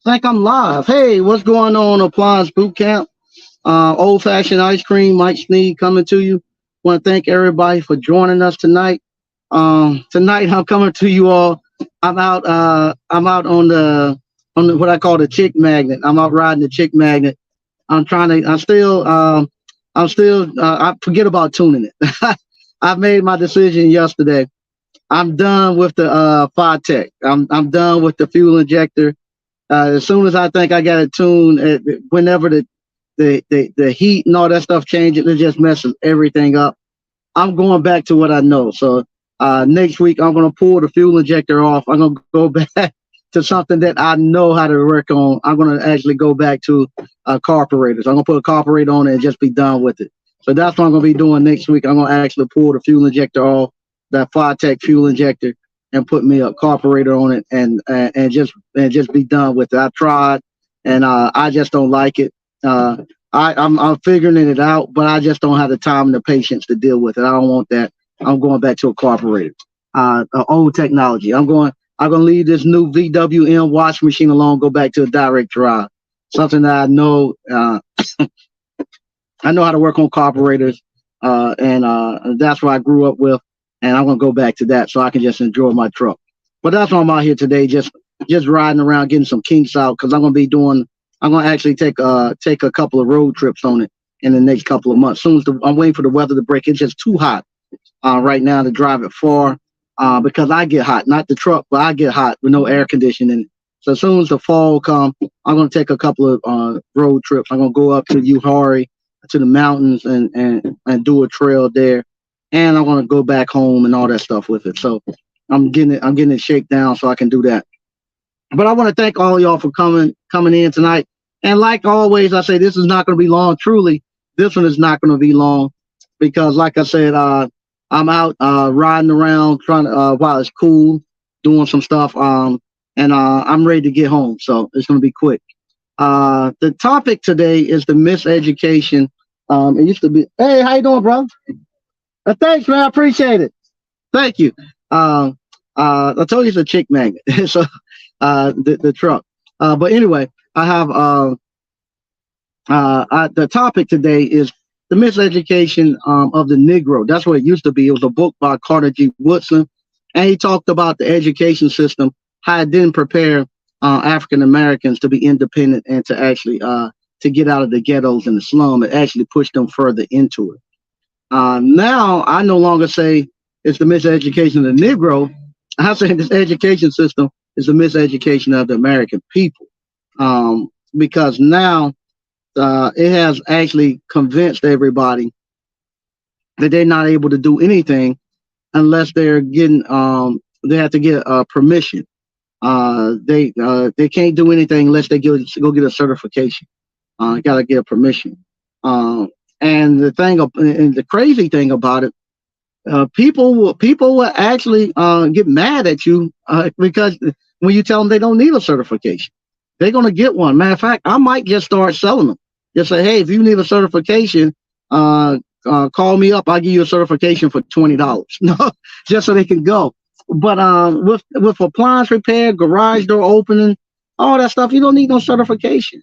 Think I'm live. Hey, what's going on, Appliance Boot Camp? Old fashioned ice cream, Mike Sneed coming to you. Want to thank everybody for joining us tonight. Tonight I'm coming to you all. I'm out on the what I call the chick magnet. I'm out riding the chick magnet. I'm trying to. I'm still. I forget about tuning it. I made my decision yesterday. I'm done with the tech. I'm done with the fuel injector. As soon as I think I got it tuned, whenever the heat and all that stuff changes, it just messes everything up. I'm going back to what I know. So next week I'm gonna pull the fuel injector off. I'm gonna go back to something that I know how to work on. I'm gonna actually go back to carburetors. I'm gonna put a carburetor on it and just be done with it. So that's what I'm gonna be doing next week. I'm gonna actually pull the fuel injector off, that tech fuel injector, and put me a carburetor on it and just be done with it. I tried and I just don't like it. I'm figuring it out, but I just don't have the time and the patience to deal with it. I don't want that. I'm going back to a carburetor, old technology. I'm gonna leave this new VWM wash machine alone. Go back to a direct drive, something that I know. I know how to work on carburetors, and that's what I grew up with. And I'm gonna go back to that so I can just enjoy my truck. But that's why I'm out here today, just riding around, getting some kinks out, because I'm gonna be doing. I'm gonna actually take a couple of road trips on it in the next couple of months. Soon as I'm waiting for the weather to break. It's just too hot right now to drive it far because I get hot, not the truck, but I get hot with no air conditioning. So as soon as the fall comes, I'm gonna take a couple of road trips. I'm gonna go up to Uhari, to the mountains, and do a trail there, and I'm gonna go back home and all that stuff with it. So I'm getting it shaken down so I can do that. But I want to thank all y'all for coming in tonight. And like always, I say this is not going to be long. Truly, this one is not going to be long because, like I said, I'm out riding around trying to while it's cool, doing some stuff. And I'm ready to get home, so it's going to be quick. The topic today is the miseducation. It used to be, hey, how you doing, bro? Thanks, man. I appreciate it. Thank you. I told you it's a chick magnet. So the truck. But anyway, I have the topic today is the miseducation of the Negro. That's what it used to be. It was a book by Carter G. Woodson, and he talked about the education system, how it didn't prepare African Americans to be independent and to actually to get out of the ghettos and the slum. It actually pushed them further into it. Now I no longer say it's the miseducation of the Negro. I say this education system is the miseducation of the American people, because now it has actually convinced everybody that they're not able to do anything unless they're getting they have to get permission. They can't do anything unless they go get a certification. Got to get a permission. And the crazy thing about it, people will actually get mad at you because when you tell them they don't need a certification, they're gonna get one. Matter of fact, I might just start selling them. Just say, hey, if you need a certification, call me up. I'll give you a certification for $20. No, just so they can go. But with appliance repair, garage door opening, all that stuff, you don't need no certification.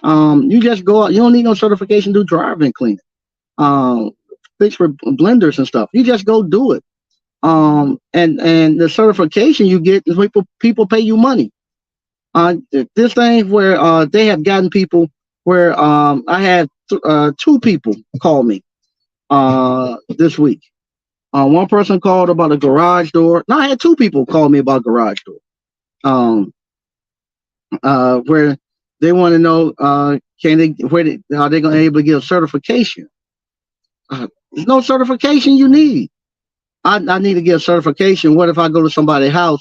You just go out. You don't need no certification to do driving cleaning. Fix for blenders and stuff. You just go do it. And the certification you get is people pay you money. This thing where they have gotten people where I had two people call me this week. One person called about a garage door. No, I had two people call me about garage door. Where they want to know are they going to be able to get a certification? There's no certification you need. I need to get a certification. What if I go to somebody's house?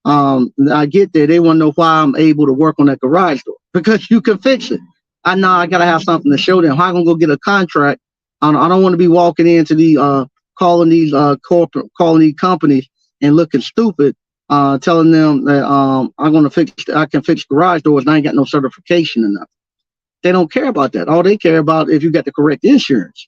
I get there, they want to know why I'm able to work on that garage door because you can fix it. I know I gotta have something to show them. How I'm gonna go get a contract? I don't want to be walking into the calling these companies and looking stupid, telling them that I can fix garage doors and I ain't got no certification or nothing. They don't care about that. All they care about if you got the correct insurance.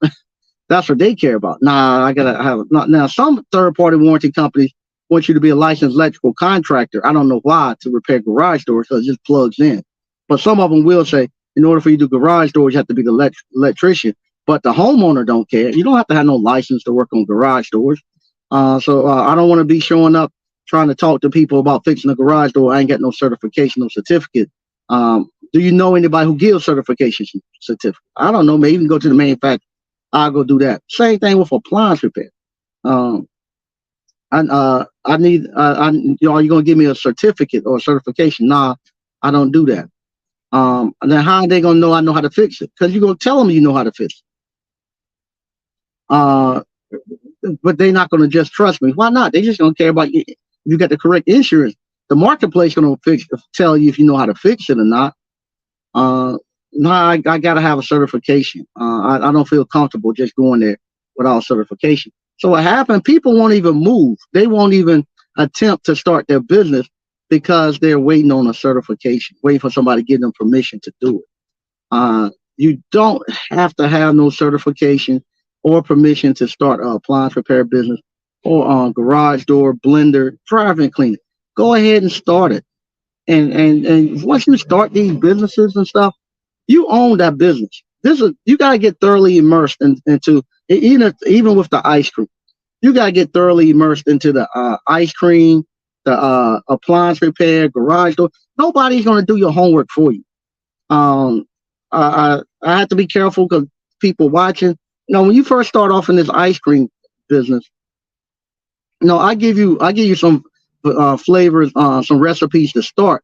That's what they care about. Nah, I gotta have it. Now some third-party warranty companies want you to be a licensed electrical contractor. I don't know why to repair garage doors because it just plugs in. But some of them will say, in order for you to do garage doors, you have to be the electrician. But the homeowner don't care. You don't have to have no license to work on garage doors. So I don't want to be showing up trying to talk to people about fixing a garage door. I ain't got no certification, no certificate. Do you know anybody who gives certification certificate? I don't know. Maybe you can go to the manufacturer. I'll go do that. Same thing with appliance repair. I need, you know, are you gonna give me a certificate or a certification? Nah, I don't do that. And then how are they gonna know I know how to fix it? Because you're gonna tell them you know how to fix it. But they're not gonna just trust me. Why not? They just don't care about you. You got the correct insurance. The marketplace gonna tell you if you know how to fix it or not. No, I gotta have a certification. I don't feel comfortable just going there without certification. So what happened? People won't even move. They won't even attempt to start their business because they're waiting on a certification, waiting for somebody to give them permission to do it. You don't have to have no certification or permission to start an appliance repair business or garage door, blender, drive-in cleaner. Go ahead and start it. And once you start these businesses and stuff, you own that business. You gotta get thoroughly immersed into even with the ice cream. You gotta get thoroughly immersed into the ice cream, the appliance repair, garage door. Nobody's gonna do your homework for you. I have to be careful because people watching. You know, when you first start off in this ice cream business, you know, I give you some flavors, some recipes to start.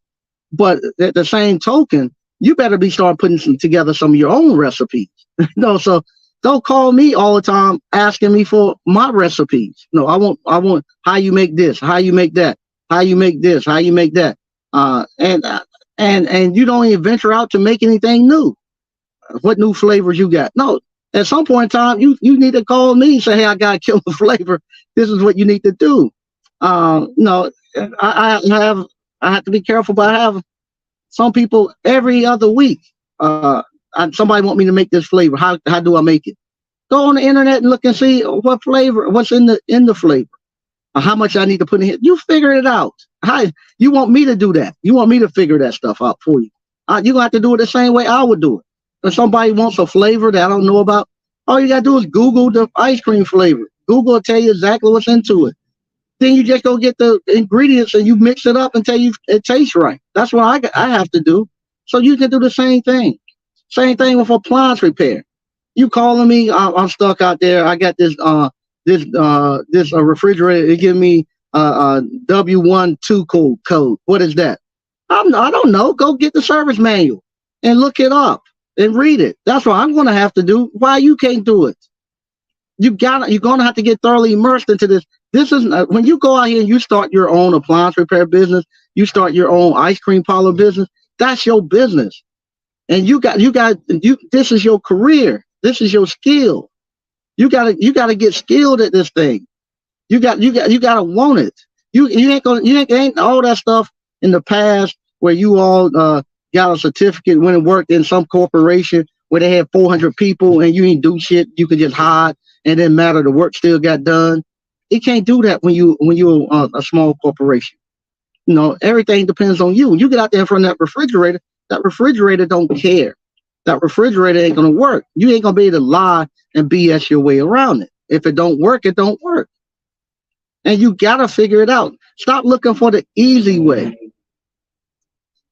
But at the same token, you better be start putting together some of your own recipes. No, so don't call me all the time asking me for my recipes. No, I want how you make this, how you make that, how you make this, how you make that. And you don't even venture out to make anything new. What new flavors you got? No, at some point in time, you need to call me and say, hey, I got a killer flavor. This is what you need to do. No, I have to be careful, but I have some people every other week. Somebody want me to make this flavor. How do I make it? Go on the internet and look and see what flavor, what's in the flavor, how much I need to put in here. You figure it out. You want me to do that? You want me to figure that stuff out for you? You gonna have to do it the same way I would do it. If somebody wants a flavor that I don't know about, all you gotta do is Google the ice cream flavor. Google will tell you exactly what's into it. Then you just go get the ingredients and you mix it up until it tastes right. That's what I have to do. So you can do the same thing. Same thing with appliance repair. You calling me? I'm stuck out there. I got this refrigerator. It give me W12 code. What is that? I don't know. Go get the service manual and look it up and read it. That's what I'm gonna have to do. Why you can't do it? You're gonna have to get thoroughly immersed into this. This is when you go out here and you start your own appliance repair business, you start your own ice cream parlor business. That's your business, and you this is your career. This is your skill. You gotta get skilled at this thing. You gotta want it. You ain't all that stuff in the past where you all got a certificate when it worked in some corporation where they had 400 people and you ain't do shit. You could just hide and it didn't matter. The work still got done. You can't do that when you're a small corporation. You know, everything depends on you. When you get out there in front of that refrigerator don't care. That refrigerator ain't gonna work. You ain't gonna be able to lie and BS your way around it. If it don't work, it don't work. And you gotta figure it out. Stop looking for the easy way.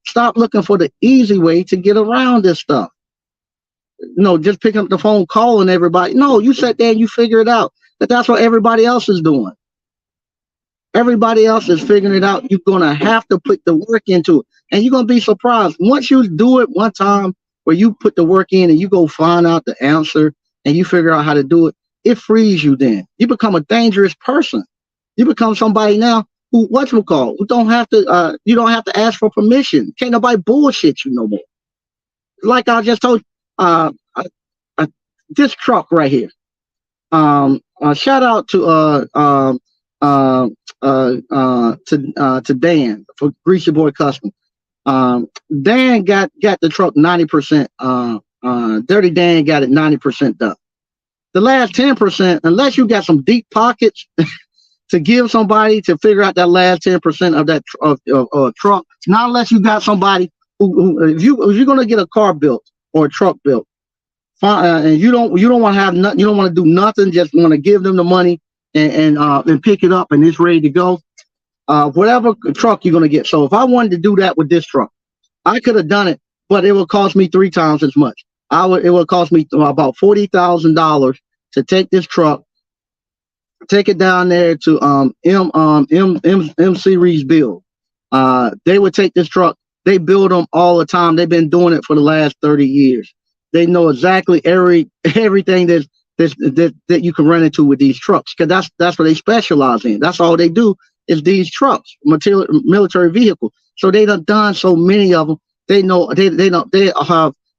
Stop looking for the easy way to get around this stuff. No, just picking up the phone, calling everybody. No, you sat there and you figure it out. But that's what everybody else is doing. Everybody else is figuring it out. You're gonna have to put the work into it. And you're gonna be surprised. Once you do it one time where you put the work in and you go find out the answer and you figure out how to do it, it frees you then. You become a dangerous person. You become somebody now who who don't have to you don't have to ask for permission. Can't nobody bullshit you no more. Like I just told you, this truck right here. Shout out to Dan for Greasy Boy Custom. Dan got the truck 90%. Dirty Dan got it 90% done. The last 10%, unless you got some deep pockets to give somebody to figure out that last 10% of that truck, not unless you got somebody if you're gonna get a car built or a truck built, and you don't want to have nothing, you don't want to do nothing, just want to give them the money and pick it up and it's ready to go. Whatever truck you're gonna get. So if I wanted to do that with this truck, I could have done it, but it would cost me 3 times as much. It would cost me about $40,000 to take this truck, take it down there to M Series build. They would take this truck. They build them all the time. They've been doing it for the last 30 years. They know exactly everything that you can run into with these trucks, because that's what they specialize in. That's all they do is these trucks, military vehicles. So they done so many of them. They know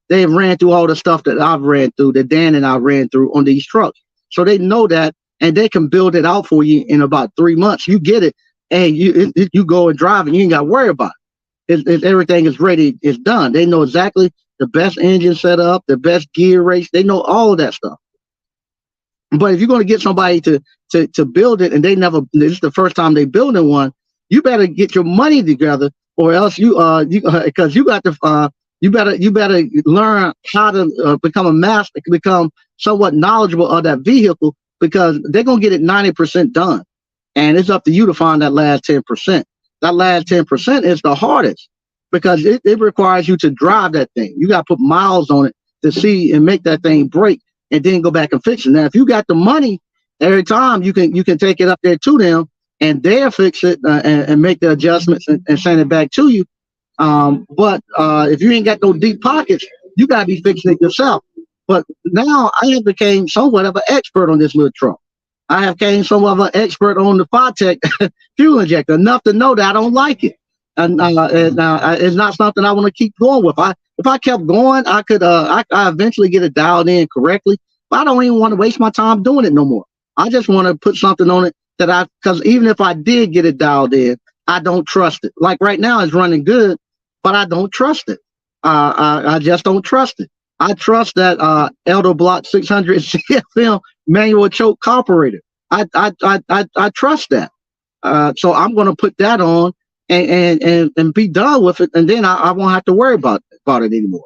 they ran through all the stuff that I've ran through, that Dan and I ran through on these trucks. So they know that, and they can build it out for you in about 3 months. You get it, and you go and drive, and you ain't got to worry about it. Everything is ready. It's done. They know exactly the best engine setup, the best gear race. They know all of that stuff. But if you're going to get somebody to build it, and this is the first time they building one, you better get your money together, or else because you better learn how to become a master, become somewhat knowledgeable of that vehicle, because they're going to get it 90% done. And it's up to you to find that last 10%. That last 10% is the hardest, because it requires you to drive that thing. You got to put miles on it to see and make that thing break, and then go back and fix it. Now, if you got the money, every time you can take it up there to them, and they'll fix it and make the adjustments and send it back to you. But if you ain't got no deep pockets, you got to be fixing it yourself. But now I have became somewhat of an expert on this little truck. I have became somewhat of an expert on the Fotech fuel injector, enough to know that I don't like it. And it's not something I want to keep going with. If I kept going, I could I eventually get it dialed in correctly. But I don't even want to waste my time doing it no more. I just want to put something on it because even if I did get it dialed in, I don't trust it. Like right now, it's running good, but I don't trust it. I just don't trust it. I trust that Elder Block 600 CFM manual choke carburetor. I trust that. So I'm going to put that on and be done with it, and then I won't have to worry about it anymore.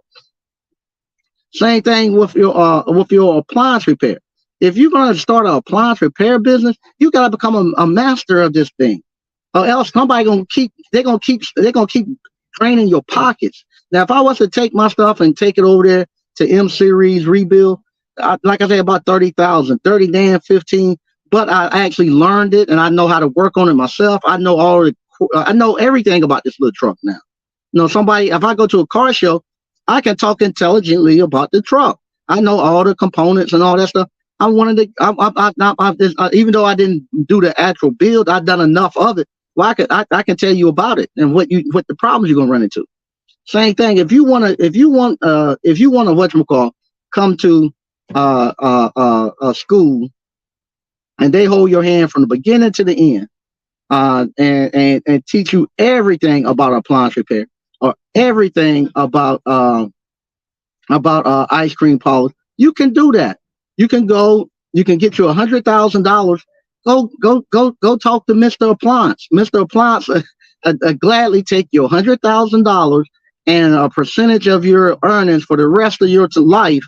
Same thing with your appliance repair. If you're going to start an appliance repair business, you got to become a master of this thing, or else somebody they're gonna keep draining your pockets. Now, if I was to take my stuff and take it over there to M Series rebuild, like I say, about 30,000, 30 damn 15. But I actually learned it, and I know how to work on it myself. I know everything about this little truck now. If I go to a car show, I can talk intelligently about the truck. I know all the components and all that stuff. Even though I didn't do the actual build, I've done enough of it. Well, I can tell you about it and what the problems you're gonna run into. Same thing. If you want to come to a school, and they hold your hand from the beginning to the end, and teach you everything about appliance repair, or everything about ice cream polish, you can do that. You can get you $100,000. Go talk to Mr. Appliance. Mr. Appliance gladly take your $100,000 and a percentage of your earnings for the rest of your life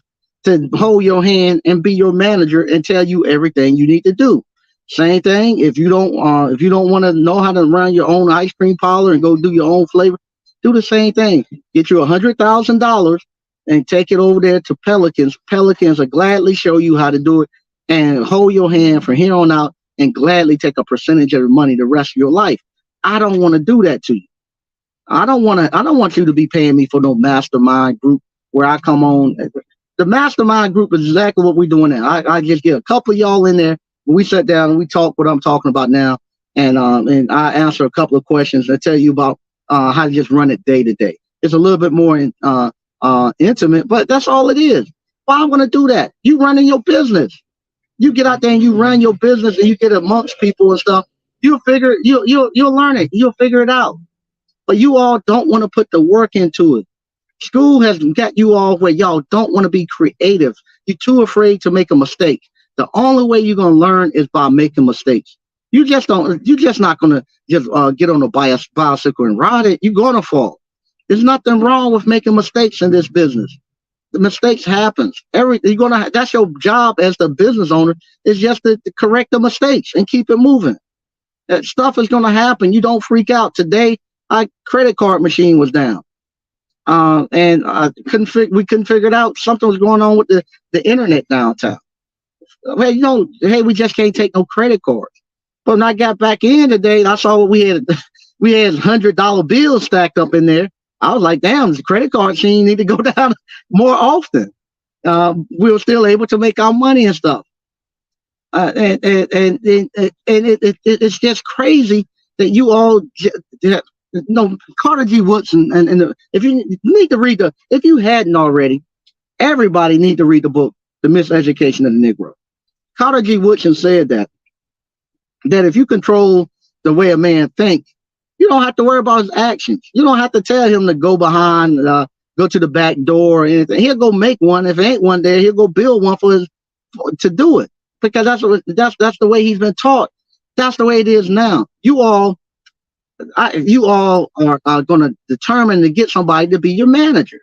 to hold your hand and be your manager and tell you everything you need to do. Same thing. If you don't want to know how to run your own ice cream parlor and go do your own flavor, do the same thing. Get you $100,000 and take it over there to Pelicans. Pelicans will gladly show you how to do it and hold your hand from here on out and gladly take a percentage of the money the rest of your life. I don't want to do that to you. I don't want you to be paying me for no mastermind group where I come on. The mastermind group is exactly what we're doing now. I just get a couple of y'all in there. We sit down and we talk what I'm talking about now, and I answer a couple of questions and tell you about how to just run it day to day. It's a little bit more intimate, but that's all it is. Why I'm going to do that? You running your business. You get out there and you run your business and you get amongst people and stuff. You'll learn it. You'll figure it out. But you all don't want to put the work into it. School has got you all where y'all don't want to be creative. You're too afraid to make a mistake. The only way you're going to learn is by making mistakes. You're just not going to just get on a bicycle and ride it. You're going to fall. There's nothing wrong with making mistakes in this business. The mistakes happens. That's your job as the business owner, is just to correct the mistakes and keep it moving. That stuff is gonna happen. You don't freak out. Today, our credit card machine was down. And we couldn't figure it out. Something was going on with the internet downtown. Hey, we just can't take no credit cards. But when I got back in today, I saw what we had. We had $100 bills stacked up in there. I was like, damn, the credit card machine need to go down more often. We were still able to make our money and stuff. It's just crazy that you all, Carter G. Woodson, and if you need to read if you hadn't already, everybody need to read the book, The Miseducation of the Negro. Carter G. Woodson said that if you control the way a man thinks, you don't have to worry about his actions. You don't have to tell him to go behind, go to the back door or anything. He'll go make one. If there ain't one there, he'll go build one to do it, because that's the way he's been taught. That's the way it is now. You all are going to determine to get somebody to be your manager.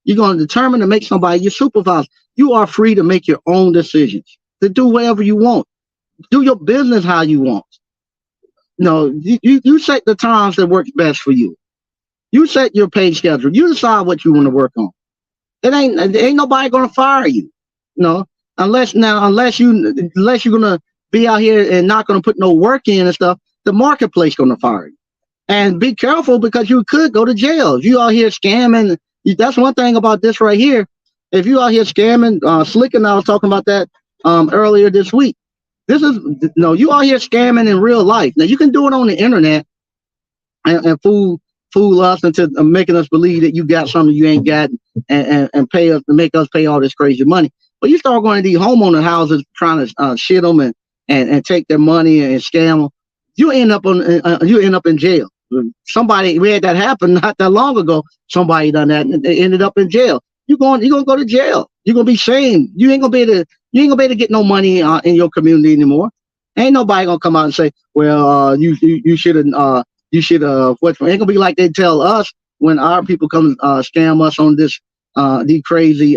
You're going to determine to make somebody your supervisor. You are free to make your own decisions, to do whatever you want. Do your business how you want. You set the times that works best for you. You set your pay schedule. You decide what you want to work on. There ain't nobody going to fire you. Unless you're going to be out here and not going to put no work in and stuff, the marketplace going to fire you. And be careful, because you could go to jail. If you out here scamming, that's one thing about this right here. If you out here scamming, Slick and I was talking about that earlier this week. You out here scamming in real life. Now you can do it on the internet and fool us into making us believe that you got something you ain't got, and pay us to make us pay all this crazy money. But you start going to these homeowner houses trying to shit them and take their money and scam them. You end up in jail. We had that happen not that long ago. Somebody done that and they ended up in jail. You're gonna go to jail. You're gonna be shamed. You ain't gonna be able to get no money in your community anymore. Ain't nobody gonna come out and say, well, you should have what's ain't gonna be like they tell us when our people come scam us on these crazy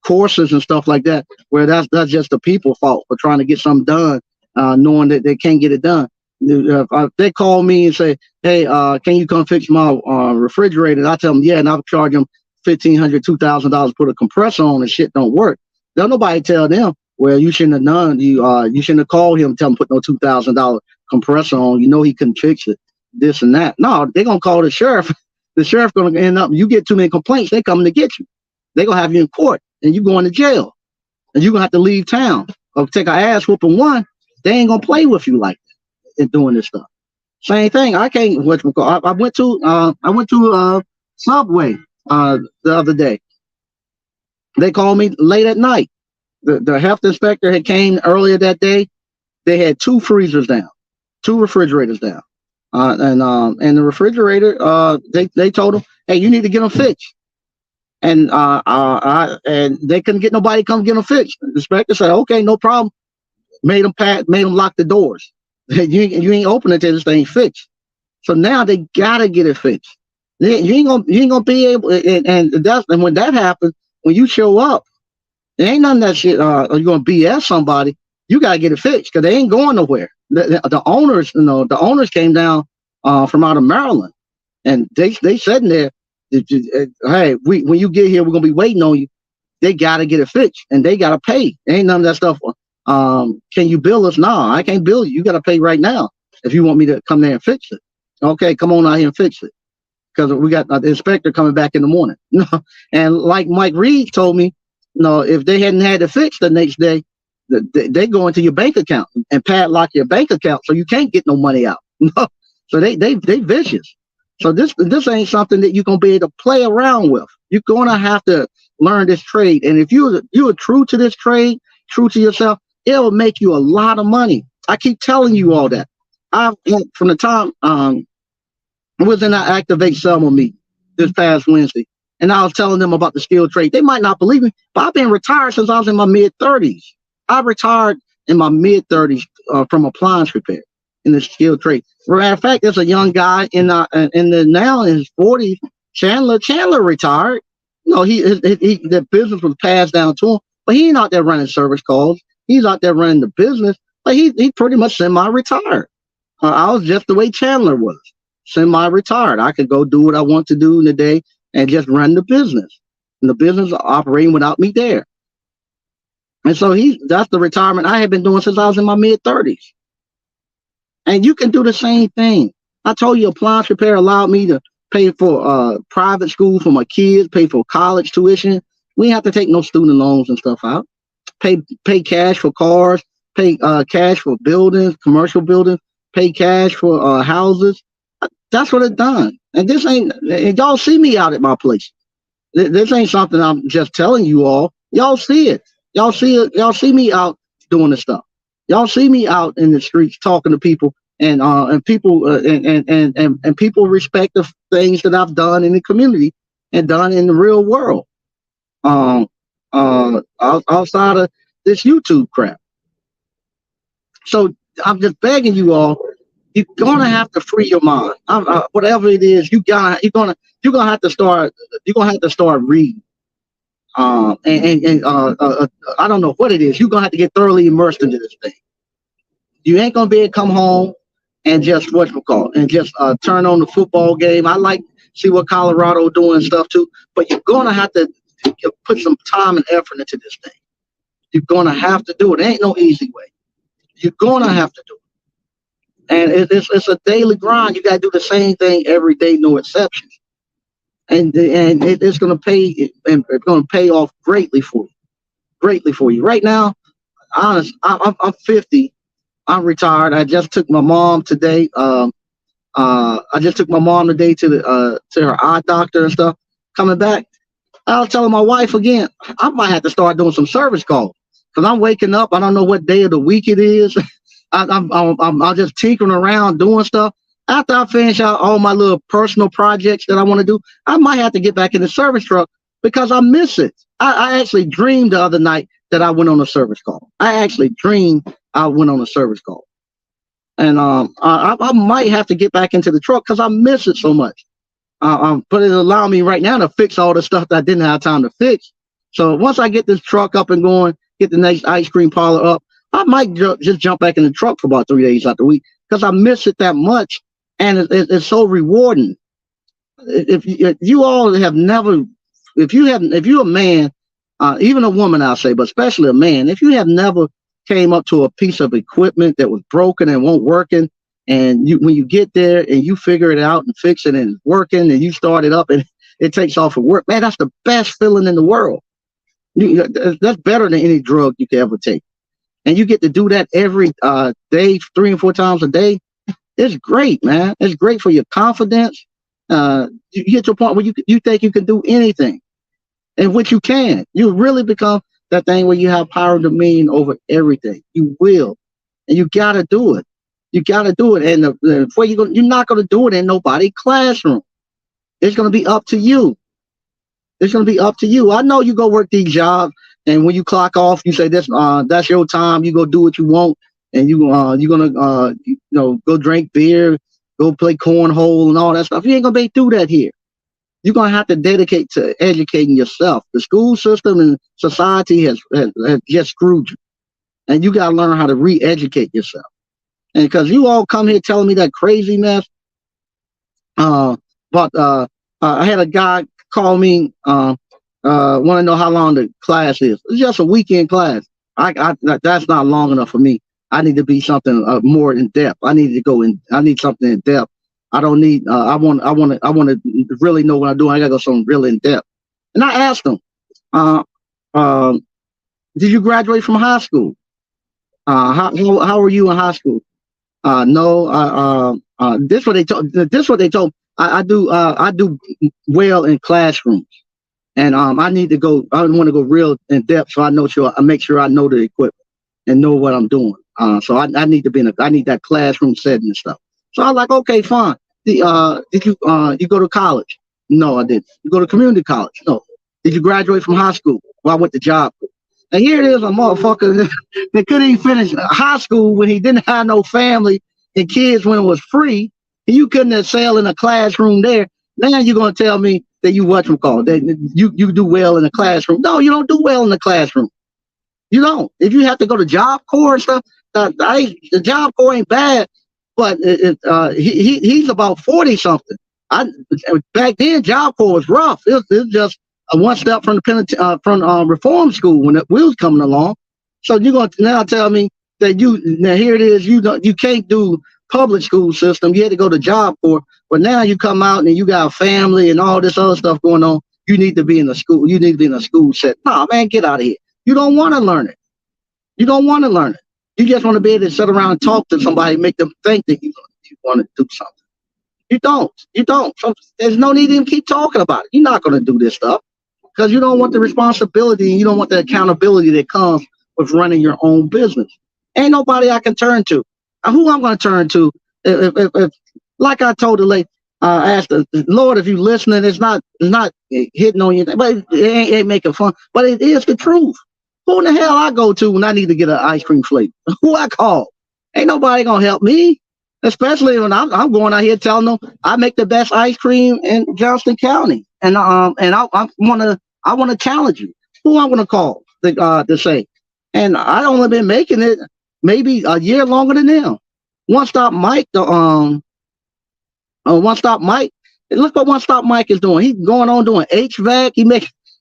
courses and stuff like that, where that's just the people's fault for trying to get something done, knowing that they can't get it done. If they call me and say, hey, can you come fix my refrigerator? I tell them, yeah, and I'll charge them $1,500, $2,000, put a compressor on and shit don't work. Don't nobody tell them, well, you shouldn't have done, you shouldn't have called him and tell him put no $2,000 compressor on. He couldn't fix it, this and that. No, they're going to call the sheriff. The sheriff going to end up, you get too many complaints, they coming to get you. They're going to have you in court and you going to jail. And you're going to have to leave town or take an ass whooping one. They ain't going to play with you like that in doing this stuff. Same thing. I went to Subway the other day. They called me late at night. The health inspector had came earlier that day. They had 2 freezers down, 2 refrigerators down, and the refrigerator. They told them, hey, you need to get them fixed. And they couldn't get nobody to come get them fixed. The inspector said, okay, no problem. Made them lock the doors. You ain't opening until this thing fixed. So now they gotta get it fixed. You ain't gonna be able. And when that happens, when you show up, there ain't none of that shit. You're gonna BS somebody. You gotta get it fixed, because they ain't going nowhere. The owners, the owners came down from out of Maryland, and they said in there, hey, when you get here, we're gonna be waiting on you. They gotta get it fixed, and they gotta pay. There ain't none of that stuff. Can you bill us? No, I can't bill you. You got to pay right now if you want me to come there and fix it. Okay, come on out here and fix it, because we got the inspector coming back in the morning. And like Mike Reed told me, if they hadn't had it fixed the next day, they go into your bank account and padlock your bank account so you can't get no money out. So they vicious. So this ain't something that you're gonna be able to play around with. You're gonna have to learn this trade, and if you're true to this trade, true to yourself, it will make you a lot of money. I keep telling you all that. From the time I was in our Activate Selma meeting this past Wednesday, and I was telling them about the skilled trade. They might not believe me, but I've been retired since I was in my mid-30s. I retired in my mid-30s from appliance repair in the skilled trade. Matter of fact, there's a young guy now in his 40s Chandler retired. No, the business was passed down to him, but he ain't out there running service calls. He's out there running the business, but he pretty much semi-retired. I was just the way Chandler was, semi-retired. I could go do what I want to do in the day and just run the business. And the business operating without me there. And so that's the retirement I had been doing since I was in my mid-30s. And you can do the same thing. I told you Appliance Repair allowed me to pay for private school for my kids, pay for college tuition. We didn't have to take no student loans and stuff out. Pay cash for cars, pay cash for buildings, commercial buildings, pay cash for houses. That's what it done. And this ain't, and y'all see me out at my place. This ain't something I'm just telling you all. Y'all see it. Y'all see me out doing this stuff. Y'all see me out in the streets talking to people, and people and people respect the things that I've done in the community and done in the real world. Outside of this YouTube crap. So I'm just begging you all, you're gonna have to free your mind. Whatever it is, you're gonna have to start reading. I don't know what it is. You're gonna have to get thoroughly immersed into this thing. You ain't gonna be able to come home and just turn on the football game. I like see what Colorado doing and stuff too, but you're gonna have to put some time and effort into this thing. You're gonna have to do it. It ain't no easy way. You're gonna have to do it, and it's a daily grind. You gotta do the same thing every day, no exceptions. And it's gonna pay, and it's gonna pay off greatly for you. Right now, I'm 50. I'm retired. I just took my mom today. To her eye doctor and stuff. Coming back, I was telling my wife again, I might have to start doing some service calls because I'm waking up. I don't know what day of the week it is. I'm just tinkering around doing stuff. After I finish out all my little personal projects that I want to do, I might have to get back in the service truck because I miss it. I actually dreamed the other night that I went on a service call. I actually dreamed I went on a service call. And I might have to get back into the truck because I miss it so much. But it allow me right now to fix all the stuff that I didn't have time to fix. So once I get this truck up and going, get the next ice cream parlor up, I might just jump back in the truck for about 3 days out the week because I miss it that much. And it's so rewarding. If you're a man, even a woman, I'll say, but especially a man, if you have never came up to a piece of equipment that was broken and won't working, and when you get there and you figure it out and fix it and it's working and you start it up and it takes off of work, man, that's the best feeling in the world. That's better than any drug you could ever take. And you get to do that every day, 3 and 4 times a day. It's great, man. It's great for your confidence. You get to a point where you think you can do anything, and which you can. You really become that thing where you have power and dominion over everything. You will, and you got to do it. You got to do it, and you're not going to do it in nobody's classroom. It's going to be up to you. It's going to be up to you. I know you go work these jobs, and when you clock off, you say that's your time. You go do what you want. And you're gonna go drink beer, go play cornhole and all that stuff. You ain't gonna be able to do that here. You're gonna have to dedicate to educating yourself. The school system and society has just screwed you, and you gotta learn how to re-educate yourself. And because you all come here telling me that crazy mess, but I had a guy call me, want to know how long the class is. It's just a weekend class. That's not long enough for me. I need to be something more in depth. I need something in depth. I don't need. I want to really know what I'm doing. I gotta go something really in depth. And I asked him, "Did you graduate from high school? How were you in high school?" No. This what they told. I do well in classrooms, and I need to go. I want to go real in depth, so I make sure I know the equipment and know what I'm doing. So I need to I need that classroom setting and stuff. So I was like, okay, fine. Did you go to college? No, I didn't. You go to community college? No. Did you graduate from high school? Well, I went to job. And here it is, a motherfucker that couldn't even finish high school when he didn't have no family and kids when it was free. And you couldn't excel in a classroom there. Now you're gonna tell me that you whatchamacallit, that you do well in the classroom. No, you don't do well in the classroom. You don't. If you have to go to Job Corps and stuff, the Job Corps ain't bad, but he's about 40 something. I back then Job Corps was rough. It was just a one step from the from reform school when we was coming along. So you're gonna now tell me that now here it is, you can't do public school system. You had to go to Job Corps, but now you come out and you got a family and all this other stuff going on. You need to be in a school. You need to be in a school set. Nah, man, get out of here. You don't want to learn it. You don't want to learn it. You just want to be able to sit around and talk to somebody, make them think that you want to do something. You don't. You don't. So there's no need to even keep talking about it. You're not going to do this stuff because you don't want the responsibility and you don't want the accountability that comes with running your own business. Ain't nobody I can turn to. Who I'm going to turn to? If like I told the lady, I asked the Lord, if you listening, it's not hitting on you, but it ain't making fun. But it is the truth. Who in the hell I go to when I need to get an ice cream flavor? Who I call? Ain't nobody gonna help me, especially when I'm going out here telling them I make the best ice cream in Johnston County, and I want to challenge you. Who I'm gonna call to say? And I only been making it maybe a year longer than them. One Stop Mike, One Stop Mike. Look what One Stop Mike is doing. He's going on doing HVAC.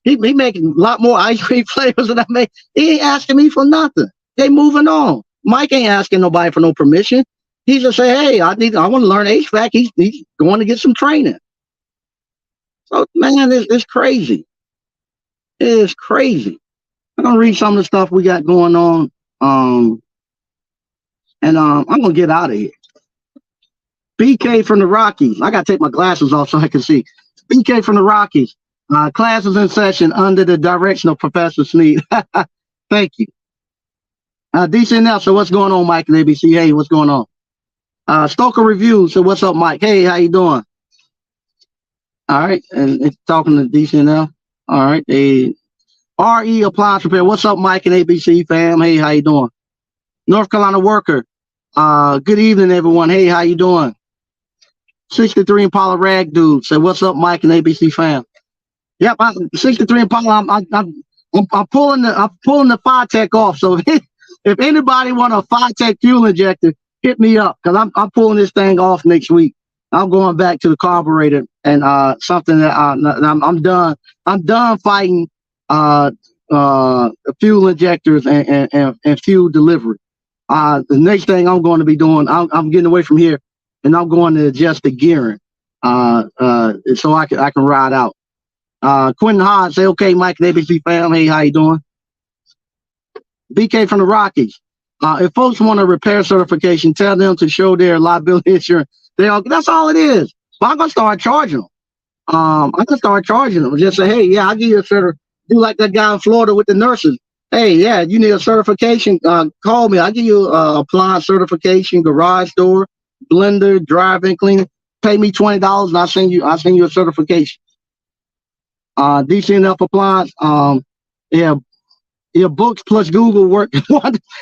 He making a lot more ice cream flavors than I make. He ain't asking me for nothing. They moving on. Mike ain't asking nobody for no permission. He just say, hey, I want to learn HVAC. He's going to get some training. So man, it's crazy. It is crazy. I'm gonna read some of the stuff we got going on. And I'm gonna get out of here. BK from the Rockies. I gotta take my glasses off so I can see. BK from the Rockies. Classes in session under the direction of Professor Sneed. Thank you. DCNL, so what's going on, Mike and ABC? Hey, what's going on? Stoker Review, so what's up, Mike? Hey, how you doing? All right, and it's talking to DCNL. All right, RE Appliance Repair. What's up, Mike and ABC fam? Hey, how you doing? North Carolina Worker. Good evening, everyone. Hey, how you doing? 63 Impala Rag Dude. Say, what's up, Mike and ABC fam? Yep, 63 Impala. I'm pulling the FiTech off. So if anybody want a FiTech fuel injector, hit me up because I'm pulling this thing off next week. I'm going back to the carburetor and something that I'm done. I'm done fighting fuel injectors and fuel delivery. The next thing I'm going to be doing, I'm getting away from here, and I'm going to adjust the gearing so I can ride out. Quentin Hodge, say, okay, Mike and ABC fam, hey, how you doing? BK from the Rockies. If folks want a repair certification, tell them to show their liability insurance. That's all it is. But I'm gonna start charging them. I'm gonna start charging them. Just say, hey, yeah, I'll give you a certificate. Do like that guy in Florida with the nurses. Hey, yeah, you need a certification. Call me. I'll give you appliance certification, garage door, blender, driving, cleaning. Pay me $20 and I'll send you a certification. DCNF Appliance. Yeah, books plus Google work.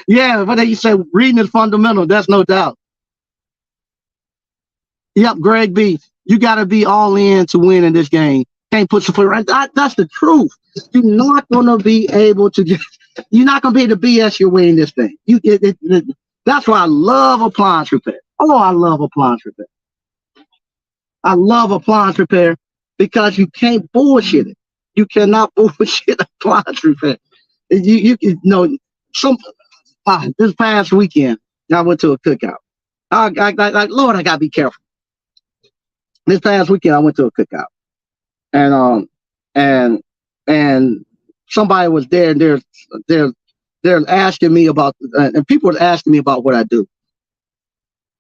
Yeah, but you say reading is fundamental. That's no doubt. Yep, Greg B. You got to be all in to win in this game. Can't put your foot right. That's the truth. You're not going to be able to you're not going to be able to BS your way in this thing. That's why I love appliance repair. Oh, I love appliance repair. I love appliance repair because you can't bullshit it. You cannot bullshit appliance repair. You know, this past weekend, I went to a cookout. Lord, I gotta be careful. This past weekend, I went to a cookout, and somebody was there, and they're asking me about, and people were asking me about what I do,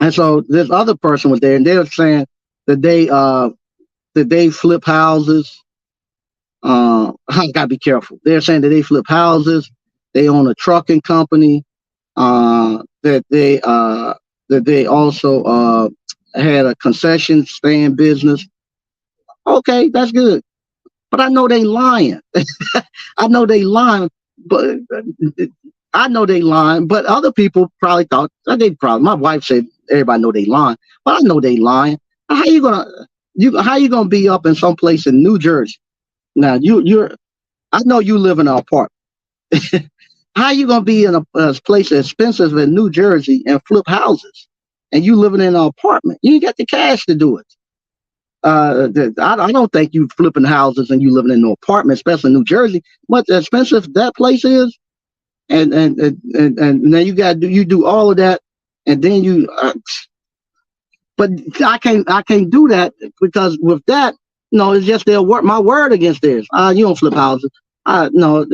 and so this other person was there, and they were saying that they flip houses. I gotta be careful. They're saying that they flip houses, they own a trucking company, that they also had a concession stand business. Okay, that's good, but I know they lying. I know they lying, but other people probably thought my wife said everybody know they lying, but I know they lying. How you gonna? how you gonna be up in some place in New Jersey? Now I know you live in an apartment. How you gonna be in a place that's expensive in New Jersey and flip houses, and you living in an apartment? You ain't got the cash to do it. I don't think you flipping houses and you living in an apartment, especially in New Jersey. What expensive that place is, and then you do all of that, and then but I can't do that because with that, it's just my word against theirs. You don't flip houses. No,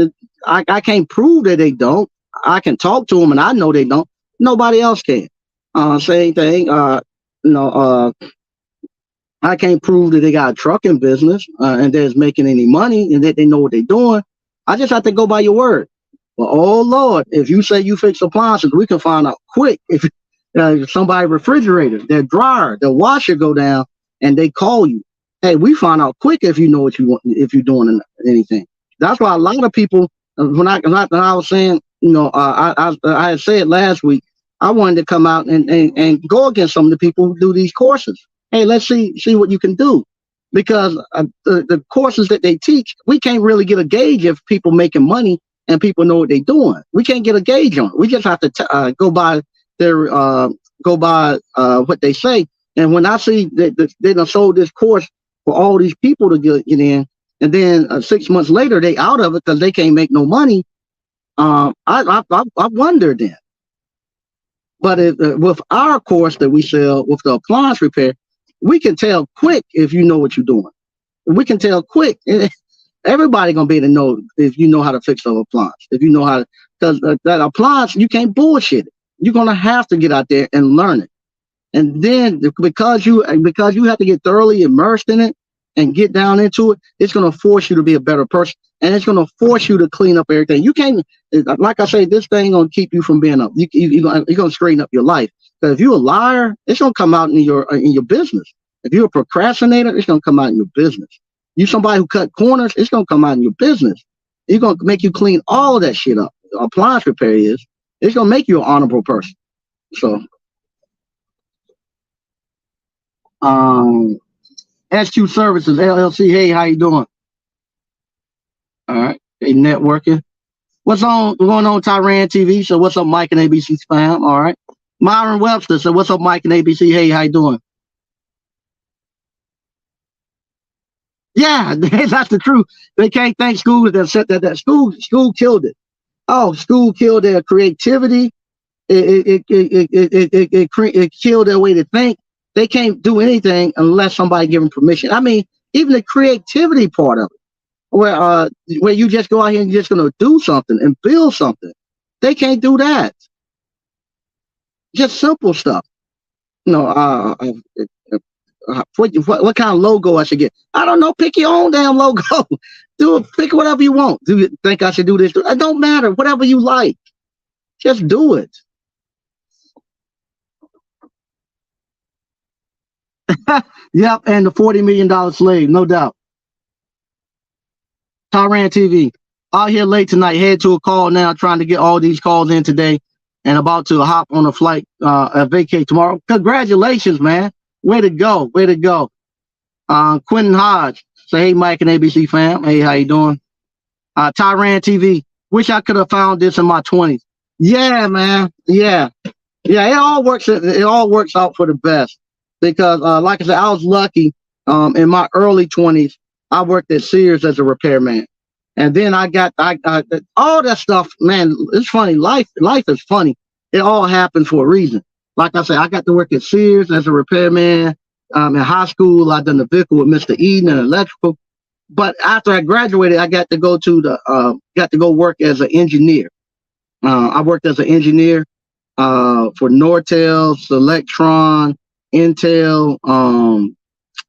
I can't prove that they don't. I can talk to them, and I know they don't. Nobody else can. Same thing. I can't prove that they got a trucking business and they're making any money and that they know what they're doing. I just have to go by your word. Well, oh Lord, if you say you fix appliances, we can find out quick. If somebody refrigerator, their dryer, their washer go down, and they call you, hey, we find out quick if you know what you want, if you're doing anything. That's why a lot of people, when I was saying, I had said last week, I wanted to come out and go against some of the people who do these courses. Hey, let's see what you can do, because the courses that they teach, we can't really get a gauge if people making money and people know what they're doing. We can't get a gauge on it. We just have to go by what they say. And when I see that they done sold this course for all these people to get in, and then 6 months later they out of it because they can't make no money, I wonder then. But with our course that we sell with the appliance repair, we can tell quick if you know what you're doing. We can tell quick. Everybody gonna be able to know if you know how to fix the appliance. If you know how to, because that appliance, you can't bullshit it. You're gonna have to get out there and learn it. And then because you have to get thoroughly immersed in it and get down into it, it's gonna force you to be a better person, and it's gonna force you to clean up everything. You can't, like I say, this thing gonna keep you from being up. You're gonna straighten up your life. Because if you're a liar, it's gonna come out in your business. If you're a procrastinator, it's gonna come out in your business. You somebody who cut corners, it's gonna come out in your business. It's gonna make you clean all of that shit up. Appliance repair it's gonna make you an honorable person. So, SQ Services LLC. Hey, how you doing? All right. Hey, networking. What's going on, Tyran TV? So, what's up, Mike and ABC Spam? All right. Myron Webster. So, what's up, Mike and ABC? Hey, how you doing? Yeah, that's the truth. They can't thank school that said that school killed it. Oh, school killed their creativity. It killed their way to think. They can't do anything unless somebody give them permission. I mean, even the creativity part of it, where you just go out here and you're just gonna do something and build something. They can't do that. Just simple stuff. What kind of logo I should get? I don't know. Pick your own damn logo. Pick whatever you want. Do you think I should do this? It don't matter. Whatever you like, just do it. Yep, and the $40 million slave, no doubt. Tyran TV. Out here late tonight, head to a call now, trying to get all these calls in today, and about to hop on a flight, vacate tomorrow. Congratulations, man. Way to go. Way to go. Quentin Hodge. Say, hey, Mike and ABC fam. Hey, how you doing? Tyran TV. Wish I could have found this in my 20s. Yeah, man. Yeah. Yeah, it all works out for the best. Because like I said, I was lucky. In my early 20s, I worked at Sears as a repairman. And then I got all that stuff, man. It's funny. Life is funny. It all happens for a reason. Like I said, I got to work at Sears as a repairman. In high school, I done the vehicle with Mr. Eden and electrical. But after I graduated, I got to go work as an engineer. I worked as an engineer for Nortel, Selectron, Intel.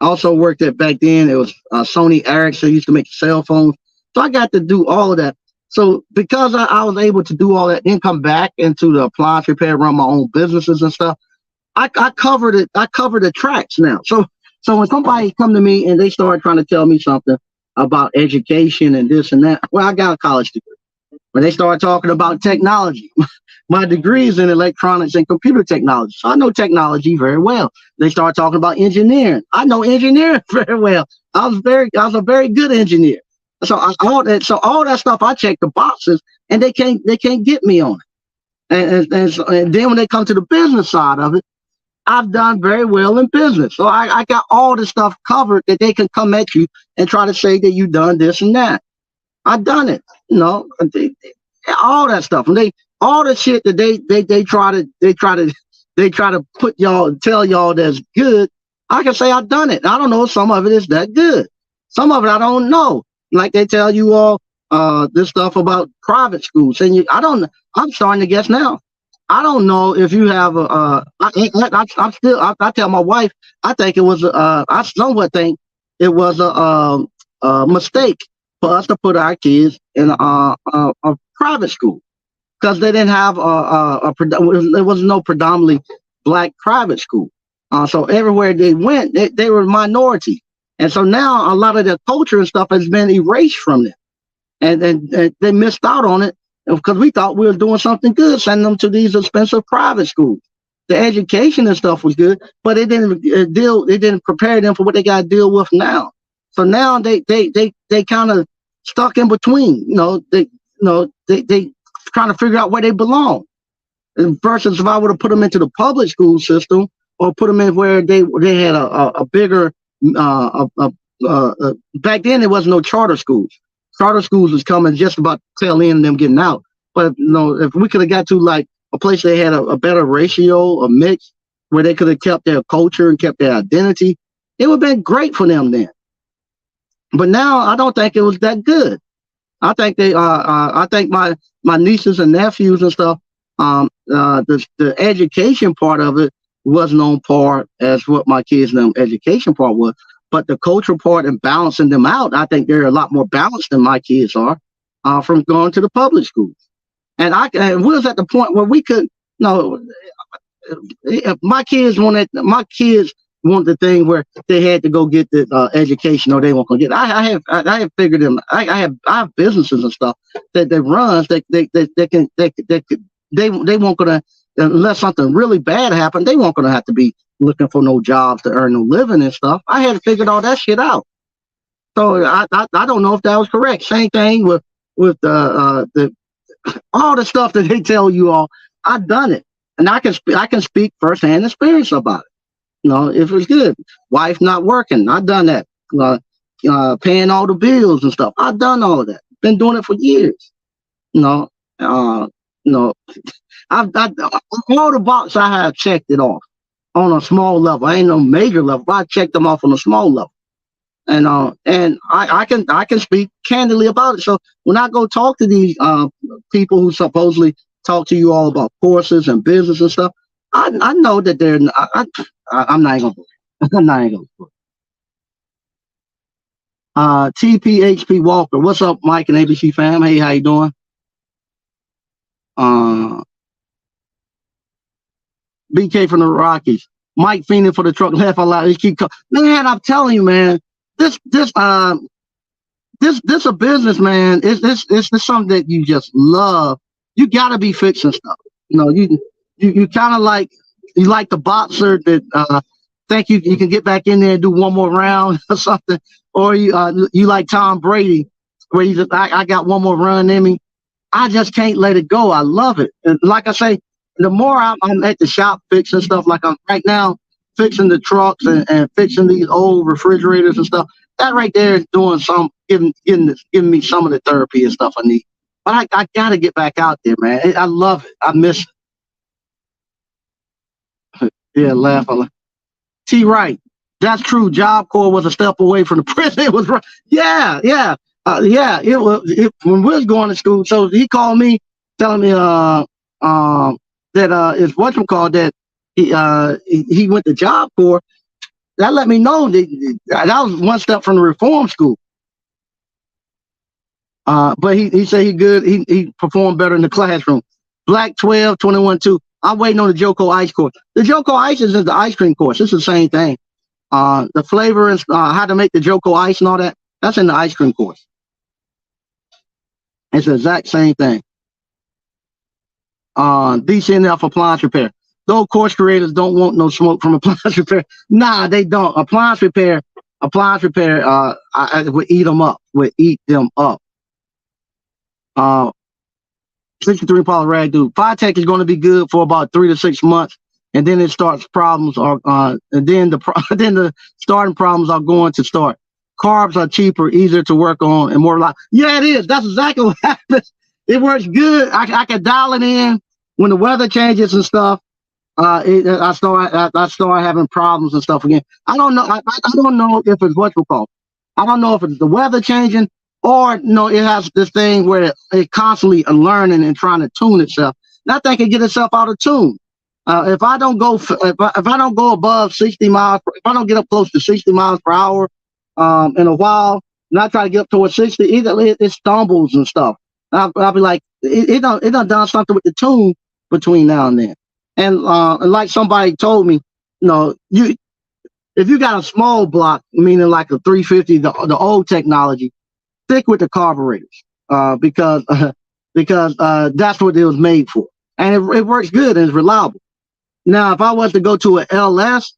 Also worked at, back then it was Sony Ericsson, used to make cell phones. So I got to do all of that. So because I was able to do all that, then come back into the appliance repair, run my own businesses and stuff, I covered it. I cover the tracks now. So when somebody come to me and they start trying to tell me something about education and this and that, well, I got a college degree. When they start talking about technology, My degree is in electronics and computer technology, so I know technology very well. They start talking about engineering. I know engineering very well. I was a very good engineer. So all that stuff, I check the boxes, and they can't get me on it. And then when they come to the business side of it, I've done very well in business. So I got all the stuff covered that they can come at you and try to say that you done this and that. I've done it, all that stuff. And all the shit that they try to put y'all, tell y'all that's good. I can say I've done it. I don't know if some of it is that good. Some of it I don't know. Like they tell you all this stuff about private schools, and I don't. I'm starting to guess now. I don't know if you have I tell my wife, I think it was I somewhat think it was a mistake for us to put our kids in a private school, because they didn't have there was no predominantly black private school. So everywhere they went, they were a minority, and so now a lot of their culture and stuff has been erased from them, and they missed out on it because we thought we were doing something good, sending them to these expensive private schools. The education and stuff was good, but it didn't It didn't prepare them for what they got to deal with now. So now they kind of stuck in between. They trying to figure out where they belong. And versus if I would have put them into the public school system, or put them in where they had a bigger back then there was no charter schools. Charter schools was coming just about tail end of them getting out. But if we could have got to like a place they had a better ratio, a mix, where they could have kept their culture and kept their identity, it would have been great for them then. But now I don't think it was that good. I think I think my nieces and nephews and stuff, the education part of it wasn't on par as what my kids' education part was. But the cultural part and balancing them out, I think they're a lot more balanced than my kids are from going to the public schools. And we was at the point where we could, if my kids wanted the thing where they had to go get the education, or they weren't gonna get it. I have figured them. I have businesses and stuff that runs they won't gonna, unless something really bad happened, they won't gonna have to be looking for no jobs to earn no living and stuff. I had figured all that shit out. So I don't know if that was correct. Same thing with the all the stuff that they tell you all. I've done it, and I can speak firsthand experience about it. If it's good. Wife not working, I've done that. Paying all the bills and stuff, I've done all of that. Been doing it for years. I've all the boxes I have checked it off on a small level. I ain't no major level, but I checked them off on a small level. And I can speak candidly about it. So when I go talk to these people who supposedly talk to you all about courses and business and stuff, I know that they're I'm not gonna I'm not gonna put TPHP Walker. What's up, Mike and ABC fam? Hey, how you doing? BK from the Rockies. Mike Feeney for the truck. Laugh a lot. Man, I'm telling you, man. This a business, man. It's something that you just love. You gotta be fixing stuff. You kind of like the boxer that think you can get back in there and do one more round or something, or you like Tom Brady, where you just I got one more run in me. I just can't let it go. I love it. And like I say, the more I'm at the shop fixing stuff, like I'm right now fixing the trucks and fixing these old refrigerators and stuff, that right there is doing giving me some of the therapy and stuff I need. But I got to get back out there, man. I love it. I miss it. Yeah, laugh. T. Wright. That's true. Job Corps was a step away from the prison. It was right. Yeah. It was when we was going to school. So he called me, telling me that is whatchamacallit, that he went to Job Corps. That let me know that was one step from the reform school. But he said he good. He performed better in the classroom. Black 12, 21-2. I'm waiting on the Joko Ice course. The Joko Ice is the ice cream course. It's the same thing. The flavor and how to make the Joko Ice and all that, that's in the ice cream course. It's the exact same thing. DCNF appliance repair. Those course creators don't want no smoke from appliance repair. Nah, they don't. Appliance repair, I would eat them up. Would eat them up. 63 pound rag dude. Tech is going to be good for about 3 to 6 months, and then it starts problems. And then the starting problems are going to start. Carbs are cheaper, easier to work on, and more reliable. Yeah, it is. That's exactly what happens. It works good. I can dial it in when the weather changes and stuff. I start having problems and stuff again. I don't know. I don't know if it's what's called. I don't know if it's the weather changing or no. It has this thing where it constantly learning and trying to tune itself. And I think it get itself out of tune. If I don't go above 60 miles, if I don't get up close to 60 miles per hour, in a while, and I try to get up towards 60, either it stumbles and stuff. I'll be like, it done something with the tune between now and then. And like somebody told me, if you got a small block, meaning like a 350, the old technology, stick with the carburetors, because that's what it was made for, and it works good and it's reliable. Now, if I was to go to an LS,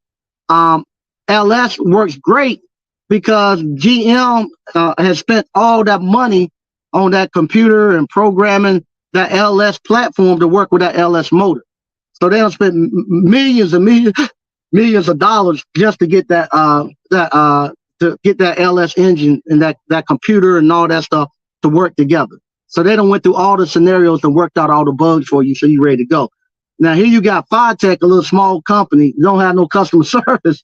LS works great because GM has spent all that money on that computer and programming that LS platform to work with that LS motor. So they don't spend millions of dollars just to get that LS engine and that computer and all that stuff to work together. So they done went through all the scenarios and worked out all the bugs for you, so you're ready to go. Now here you got Tech, a little small company, don't have no customer service.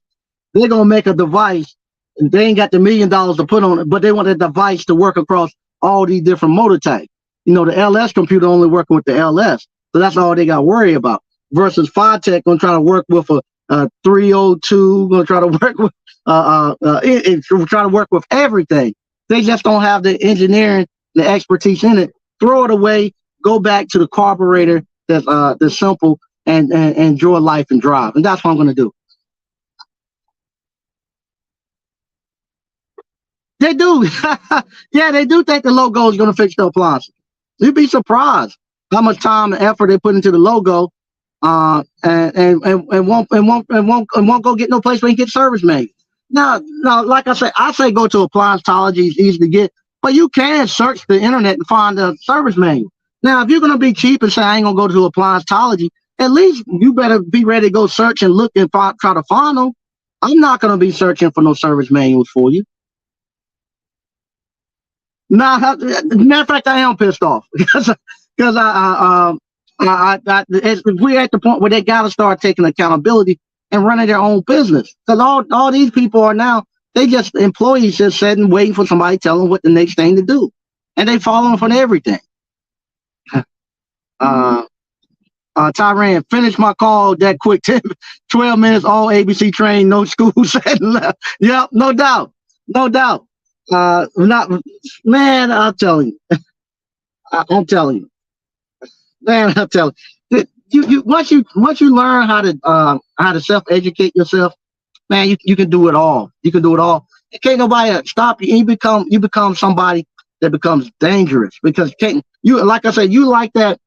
They're gonna make a device, and they ain't got the $1 million to put on it, but they want a device to work across all these different motor types. The LS computer only working with the LS, so that's all they got to worry about. Versus Tech gonna try to work with a 302, gonna try to work with try to work with everything. They just don't have the engineering, the expertise in it. Throw it away. Go back to the carburetor that's simple and enjoy life and drive. And that's what I'm gonna do. They do. Yeah, they do think the logo is gonna fix the appliances. You'd be surprised how much time and effort they put into the logo. And won't go get no place where you get service manuals. Now, like I say go to Appliancetology. It's easy to get, but you can search the internet and find a service manual. Now, if you're gonna be cheap and say I ain't gonna go to Appliancetology, at least you better be ready to go search and look and try to find them. I'm not gonna be searching for no service manuals for you. Nah, matter of fact, I am pissed off because we're at the point where they got to start taking accountability and running their own business. Because all these people are now, they just employees just sitting waiting for somebody to tell them what the next thing to do, and they following for everything. Tyran, finish my call that quick. 12 minutes, all ABC trained, no school said left. Yep, no doubt. Man, I'm telling you. I'm telling you. Man, I'm telling you. You once you learn how to self-educate yourself, man, you can do it all. You can do it all. It can't nobody stop you. You become somebody that becomes dangerous because like I said, you like that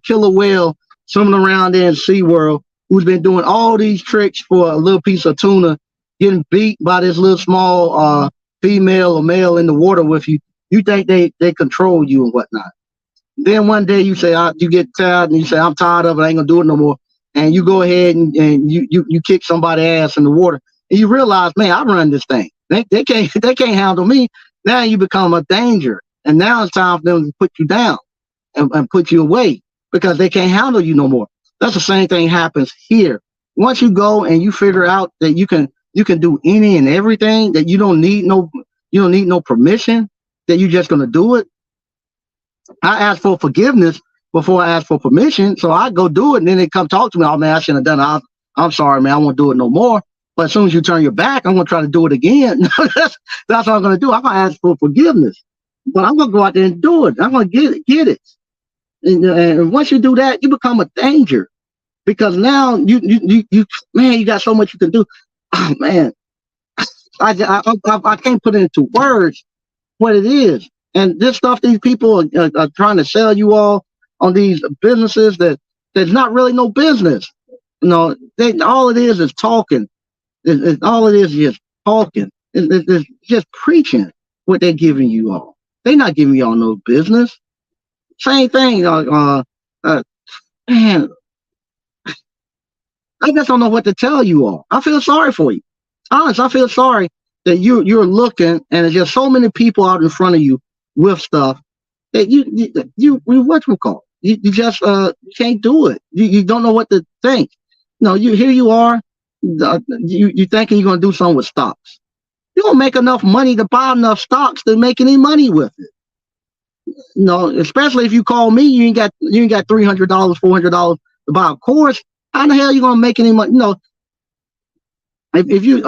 killer whale swimming around there in SeaWorld who's been doing all these tricks for a little piece of tuna, getting beat by this little small female or male in the water with you. You think they control you and whatnot. Then one day you say you get tired and you say I'm tired of it, I ain't gonna do it no more, and you go ahead and you kick somebody's ass in the water and you realize, man, I run this thing. They can't handle me. Now you become a danger, and now it's time for them to put you down and put you away because they can't handle you no more. That's the same thing happens here. Once you go and you figure out that you can do any and everything, that you don't need no permission, that you're just gonna do it. I ask for forgiveness before I ask for permission, so I go do it, and then they come talk to me. Oh man, I shouldn't have done it. I'm sorry, man. I won't do it no more. But as soon as you turn your back, I'm gonna try to do it again. That's what I'm gonna do. I'm gonna ask for forgiveness, but I'm gonna go out there and do it. I'm gonna get it. And once you do that, you become a danger because now you man, you got so much you can do. Oh man, I can't put it into words what it is. And this stuff these people are trying to sell you all on these businesses that's not really no business. All it is talking. All it is just talking. It's just preaching what they're giving you all. They're not giving y'all no business. Same thing. Man, I just don't know what to tell you all. I feel sorry for you. Honest, I feel sorry that you're looking and there's just so many people out in front of you with stuff that you what you call. You just you can't do it. You don't know what to think. Here you are. You thinking you're gonna do something with stocks. You don't make enough money to buy enough stocks to make any money with it. Especially if you call me, you ain't got $300, $400 to buy a course. How the hell are you gonna make any money? If you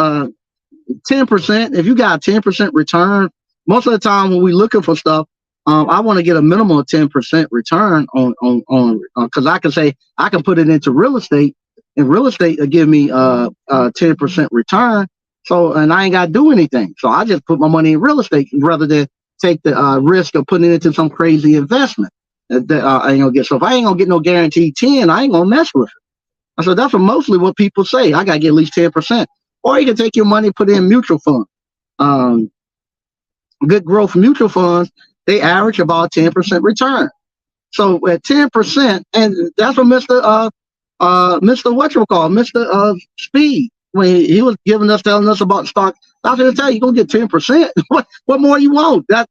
10%, if you got a 10% return, most of the time when we're looking for stuff, I want to get a minimum of 10% return on because I can say I can put it into real estate, and real estate will give me 10% return. So, and I ain't got to do anything. So I just put my money in real estate rather than take the risk of putting it into some crazy investment that I ain't gonna get. So if I ain't gonna get no guaranteed 10, I ain't gonna mess with it. So that's mostly what people say. I gotta get at least 10%. Or you can take your money, put it in mutual funds. Good growth mutual funds, they average about 10% return. So at 10%, and that's what Mr. Mr. Speed, when he was telling us about stock, I was going to tell you, you're gonna get 10%. What more you want? That's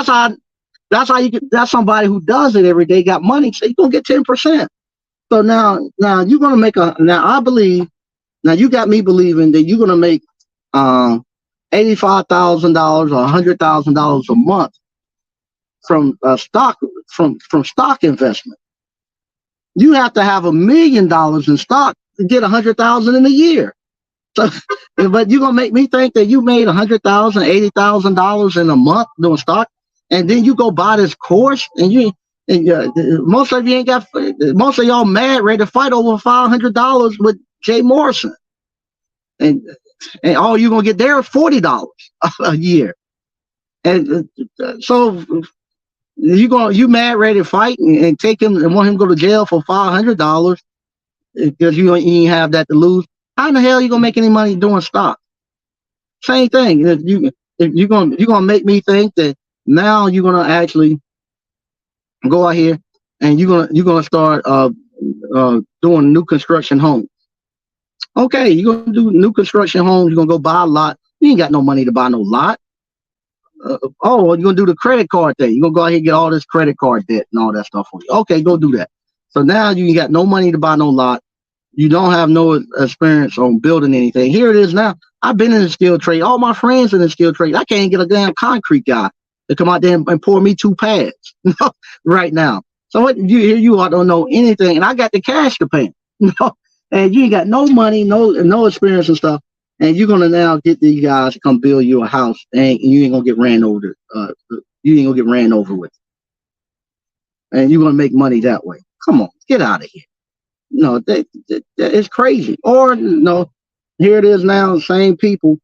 how you get. That's somebody who does it every day, got money, so you're gonna get 10%. So now you're gonna make I believe. Now you got me believing that you're gonna make $85,000 or $100,000 a month from stock investment. You have to have $1 million in stock to get $100,000 in a year. So, but you're gonna make me think that you made $100,000, $80,000 in a month doing stock, and then you go buy this course, and most of y'all mad, ready to fight over $500 with Jay Morrison, and all you're gonna get there is $40 a year, and so you mad, ready to fight and take him and want him to go to jail for $500 because you ain't have that to lose. How in the hell are you gonna make any money doing stock? Same thing. If you're gonna make me think that now you're gonna actually go out here and you're gonna start doing new construction homes. Okay, you're gonna do new construction homes. You're gonna go buy a lot. You ain't got no money to buy no lot. You're gonna do the credit card thing. You're gonna go out here and get all this credit card debt and all that stuff for you. Okay, go do that. So now you ain't got no money to buy no lot. You don't have no experience on building anything. Here it is now. I've been in the steel trade. All my friends in the steel trade. I can't get a damn concrete guy to come out there and pour me 2 pads right now. So you don't know anything, and I got the cash to pay. And you ain't got no money, no experience and stuff. And you're gonna now get these guys to come build you a house, and you ain't gonna get ran over. You ain't gonna get ran over with it. And you're gonna make money that way. Come on, get out of here. It's crazy. Or here it is now. Same people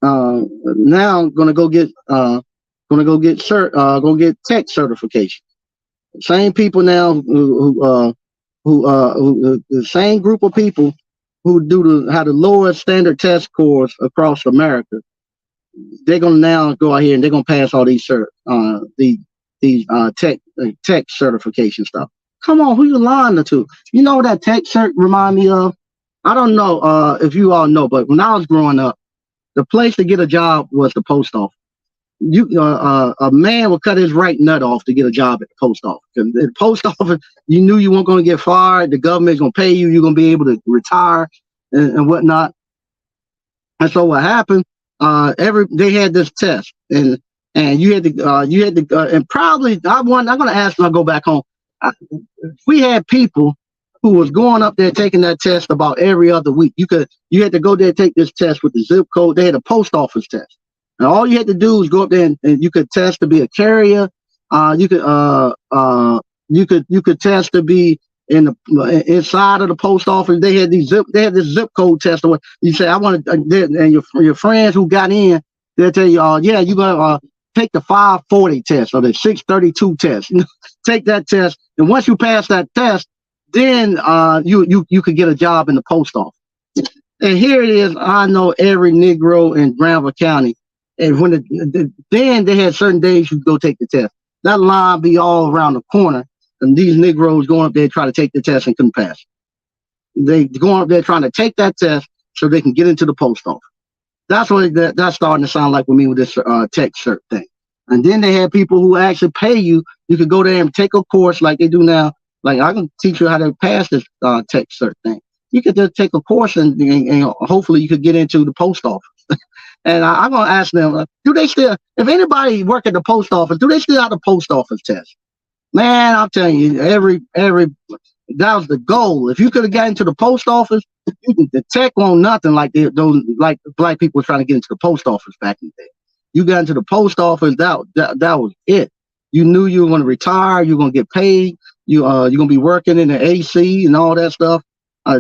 now gonna go get tech certification. Same people now who the same group of people who have the lowest standard test scores across America. They're gonna now go out here and they're gonna pass all these tech certification stuff. Come on, who you lying to? You know what that tech cert remind me of? I don't know if you all know, but when I was growing up, the place to get a job was the post office. A man would cut his right nut off to get a job at the post office. Because the post office, you knew you weren't going to get fired. The government's going to pay you. You're going to be able to retire and whatnot. And so what happened? They had this test, and you had to and probably I'm going to ask when I go back home. We had people who was going up there taking that test about every other week. You had to go there and take this test with the zip code. They had a post office test. And all you had to do was go up there and you could test to be a carrier. You could test to be inside of the post office. They had this zip code test. You say I want to, and your friends who got in, they'll tell you, yeah, you got take the 540 test or the 632 test. Take that test, and once you pass that test, then you could get a job in the post office. And here it is. I know every Negro in Granville County, and when then they had certain days you go take the test. That line be all around the corner, and these Negroes going up there try to take the test and couldn't pass. They going up there trying to take that test so they can get into the post office. That's what that's starting to sound like with me with this tech cert thing. And then they have people who actually pay you. You could go there and take a course like they do now. Like I can teach you how to pass this tech cert thing. You could just take a course and hopefully you could get into the post office. And I'm gonna ask them, do they still? If anybody work at the post office, do they still have the post office test? Man, I'm telling you, every that was the goal. If you could have gotten into the post office, the tech won't nothing like those like black people were trying to get into the post office back in the day. You got into the post office, that was it. You knew you were going to retire, you're going to get paid, you're going to be working in the AC and all that stuff.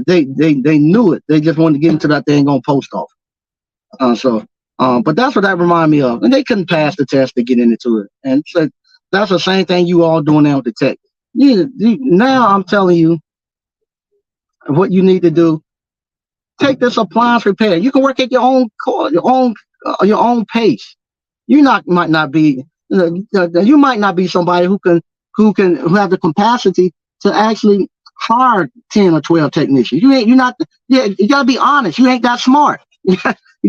They knew it. They just wanted to get into that thing on post office. But that's what that reminded me of. And they couldn't pass the test to get into it. And so that's the same thing you all doing now with the tech. Now I'm telling you what you need to do. Take this appliance repair. You can work at your own pace. You might not be somebody who have the capacity to actually hire 10 or 12 technicians. You gotta be honest. You ain't that smart. You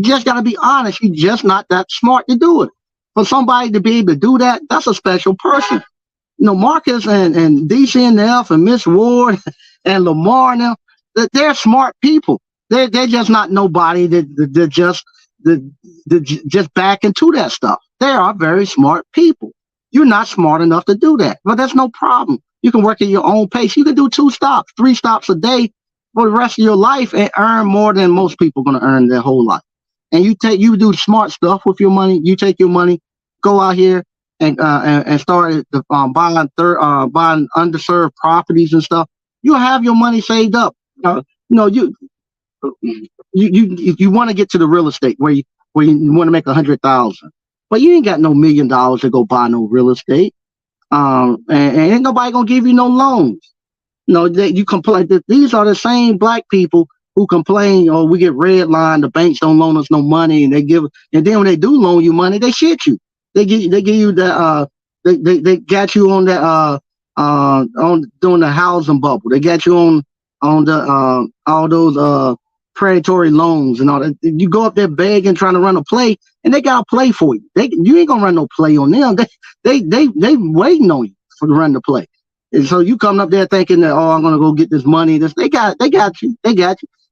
just gotta be honest. You're just not that smart to do it. For somebody to be able to do that, that's a special person. Marcus and DCNF and Miss Ward and Lamar now, they're smart people. They're just not nobody that just back into that stuff. They are very smart people. You're not smart enough to do that, but that's no problem. You can work at your own pace. You can do 2 stops, 3 stops a day for the rest of your life and earn more than most people are going to earn their whole life. And you do smart stuff with your money. You take your money, go out here and start buying underserved properties and stuff. You'll have your money saved up. You want to get to the real estate where you want to make 100,000, but you ain't got no $1 million to go buy no real estate. And ain't nobody gonna give you no loans. You complain that these are the same black people who complain, oh, we get redlined, the banks don't loan us no money, and then when they do loan you money, they shit you. They give you that they got you on that on doing the housing bubble. They got you on the all those predatory loans and all that. You go up there begging, trying to run a play, and they got a play for you. You ain't gonna run no play on them. They waiting on you to run the play. And so you coming up there thinking that, oh, I'm gonna go get this money. They got you.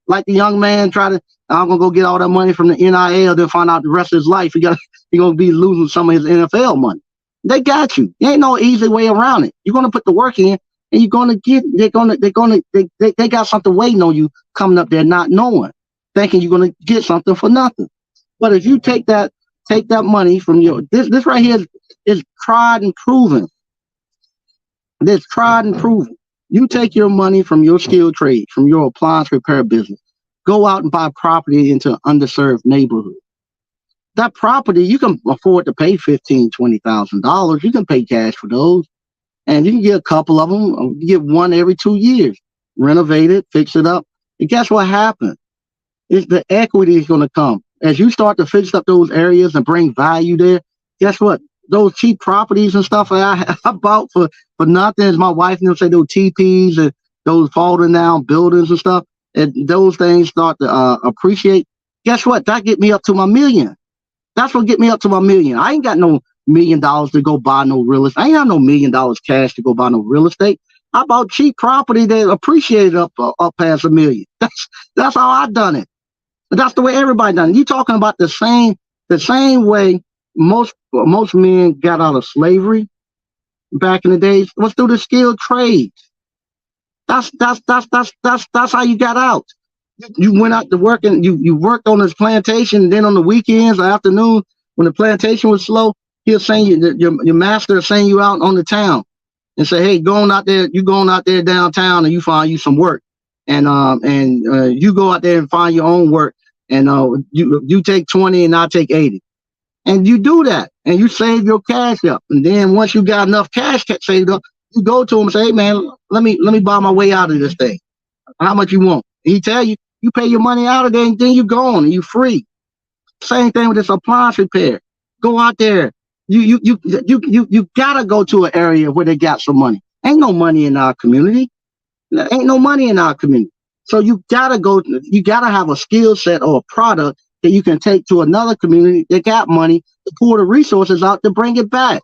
Like the young man I'm gonna go get all that money from the NIL, then find out the rest of his life he gonna be losing some of his NFL money. They got you. There ain't no easy way around it. You're gonna put the work in, and you're gonna get. They got something waiting on you coming up there, not knowing, thinking you're gonna get something for nothing. But if you take that money from this right here is tried and proven. This tried and proven. You take your money from your skilled trade, from your appliance repair business, go out and buy property into an underserved neighborhood. That property, you can afford to pay $15,000, $20,000. You can pay cash for those. And you can get a couple of them. You get one every 2 years. Renovate it, fix it up. And guess what happened? Is the equity is going to come. As you start to fix up those areas and bring value there, guess what? Those cheap properties and stuff that I bought for nothing, as my wife say, those TPs and those falling down buildings and stuff, and those things start to appreciate. Guess what? That get me up to my million. That's what get me up to my million. I ain't got no $1 million to go buy no real estate. I ain't have no $1 million cash to go buy no real estate. I bought cheap property that appreciated up past $1 million. That's how I done it. That's the way everybody done it. You talking about the same way most men got out of slavery back in the days was through the skilled trades. That's how you got out. You went out to work and you worked on this plantation, and then on the weekends or afternoon when the plantation was slow, he'll send you your master will send you out on the town and say, hey, going out there downtown and you find you some work. And you go out there and find your own work, and you take 20 and I'll take 80. And you do that, and you save your cash up. And then once you got enough cash saved up, you go to him and say, "Hey man, let me buy my way out of this thing. How much you want?" And he tell you, you pay your money out of there, and then you gone and you free. Same thing with this appliance repair. Go out there. You gotta go to an area where they got some money. Ain't no money in our community. Ain't no money in our community. So you gotta go. You gotta have a skill set or a product that you can take to another community that got money to pull the resources out to bring it back.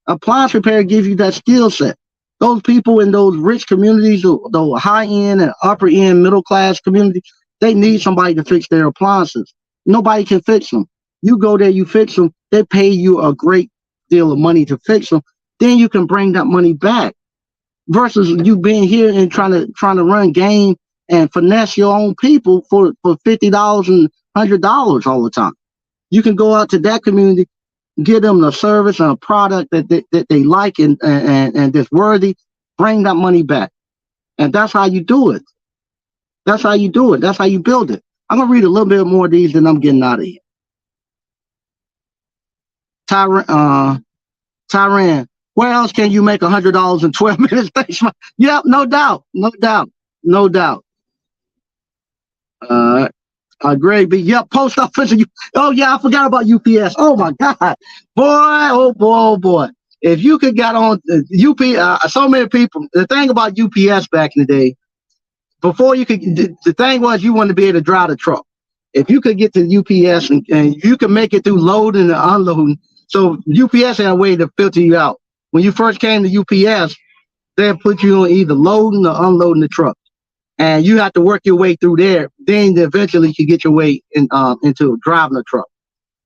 Appliance repair gives you that skill set. Those people in those rich communities, those high end and upper end middle class communities, they need somebody to fix their appliances. Nobody can fix them. You go there, you fix them. They pay you a great deal of money to fix them. Then you can bring that money back. Versus you being here and trying to run game and finesse your own people for $50 and $100 all the time. You can go out to that community, give them the service and a product that they like and that's worthy, bring that money back. And that's how you do it. That's how you do it. That's how you build it. I'm going to read a little bit more of these, then I'm getting out of here. Tyran, where else can you make $100 in 12 minutes? Yep, no doubt. Greg B. Yep, post office. Oh yeah, I forgot about UPS. Oh my God, boy. If you could get on so many people. The thing about UPS back in the day, before you could, the thing was you wanted to be able to drive the truck. If you could get to UPS and you could make it through loading and unloading, so UPS had a way to filter you out. When you first came to UPS, they'll put you on either loading or unloading the truck. And you have to work your way through there. Then eventually you can get your way into driving a truck.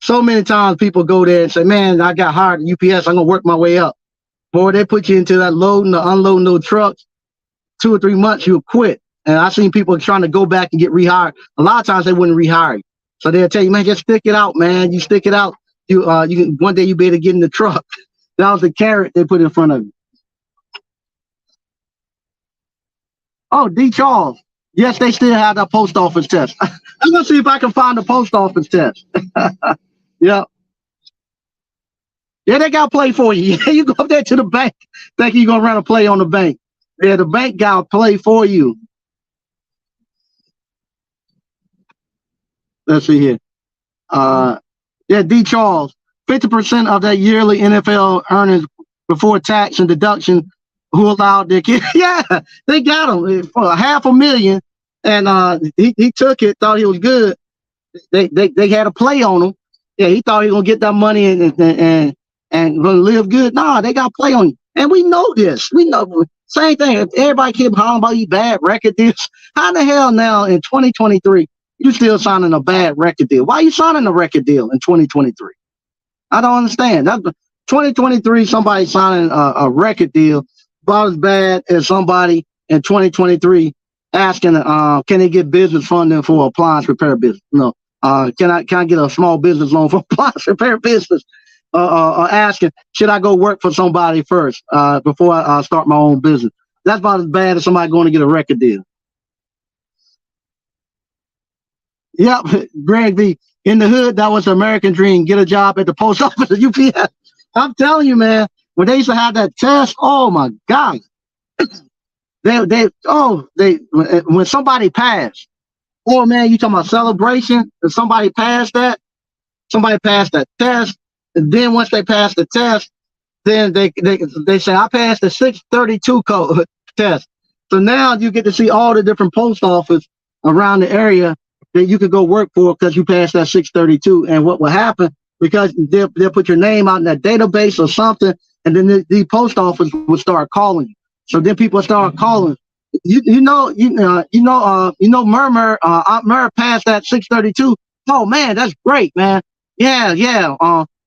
So many times people go there and say, man, I got hired at UPS. I'm going to work my way up. Boy, they put you into that loading or unloading those trucks. 2 or 3 months, you'll quit. And I've seen people trying to go back and get rehired. A lot of times they wouldn't rehire you. So they'll tell you, man, just stick it out, man. You stick it out. You can, one day you be able to get in the truck. That was the carrot they put in front of you. Oh, D. Charles. Yes, they still have that post office test. I'm going to see if I can find the post office test. Yeah. Yeah, they got a play for you. You go up there to the bank, thinking you're going to run a play on the bank. Yeah, the bank got a play for you. Let's see here. Yeah, D. Charles. 50% of that yearly NFL earnings before tax and deduction who allowed their kids. Yeah, they got him for $500,000, and he took it, thought he was good. They had a play on him. Yeah, he thought he was gonna get that money and gonna live good. Nah, they got a play on you, and we know this. We know same thing. Everybody keep hollering about these bad record deals. How the hell now in 2023 you still signing a bad record deal? Why are you signing a record deal in 2023? I don't understand. That's 2023. Somebody signing a record deal about as bad as somebody in 2023 asking, can they get business funding for appliance repair business? No. Can I get a small business loan for appliance repair business? Asking, should I go work for somebody first before I start my own business? That's about as bad as somebody going to get a record deal. Yep, Greg B. In the hood, that was the American dream. Get a job at the post office at UPS. I'm telling you, man, when they used to have that test, oh my God. When somebody passed, oh man, you talking about celebration? If somebody passed that test, and then once they passed the test, then they say, I passed the 632 code test. So now you get to see all the different post office around the area that you could go work for because you passed that 632. And what will happen, because they'll put your name out in that database or something, and then the post office will start calling you. So then people start calling. Murmur, Aunt Mur passed that 632. Oh man, that's great, man. Yeah.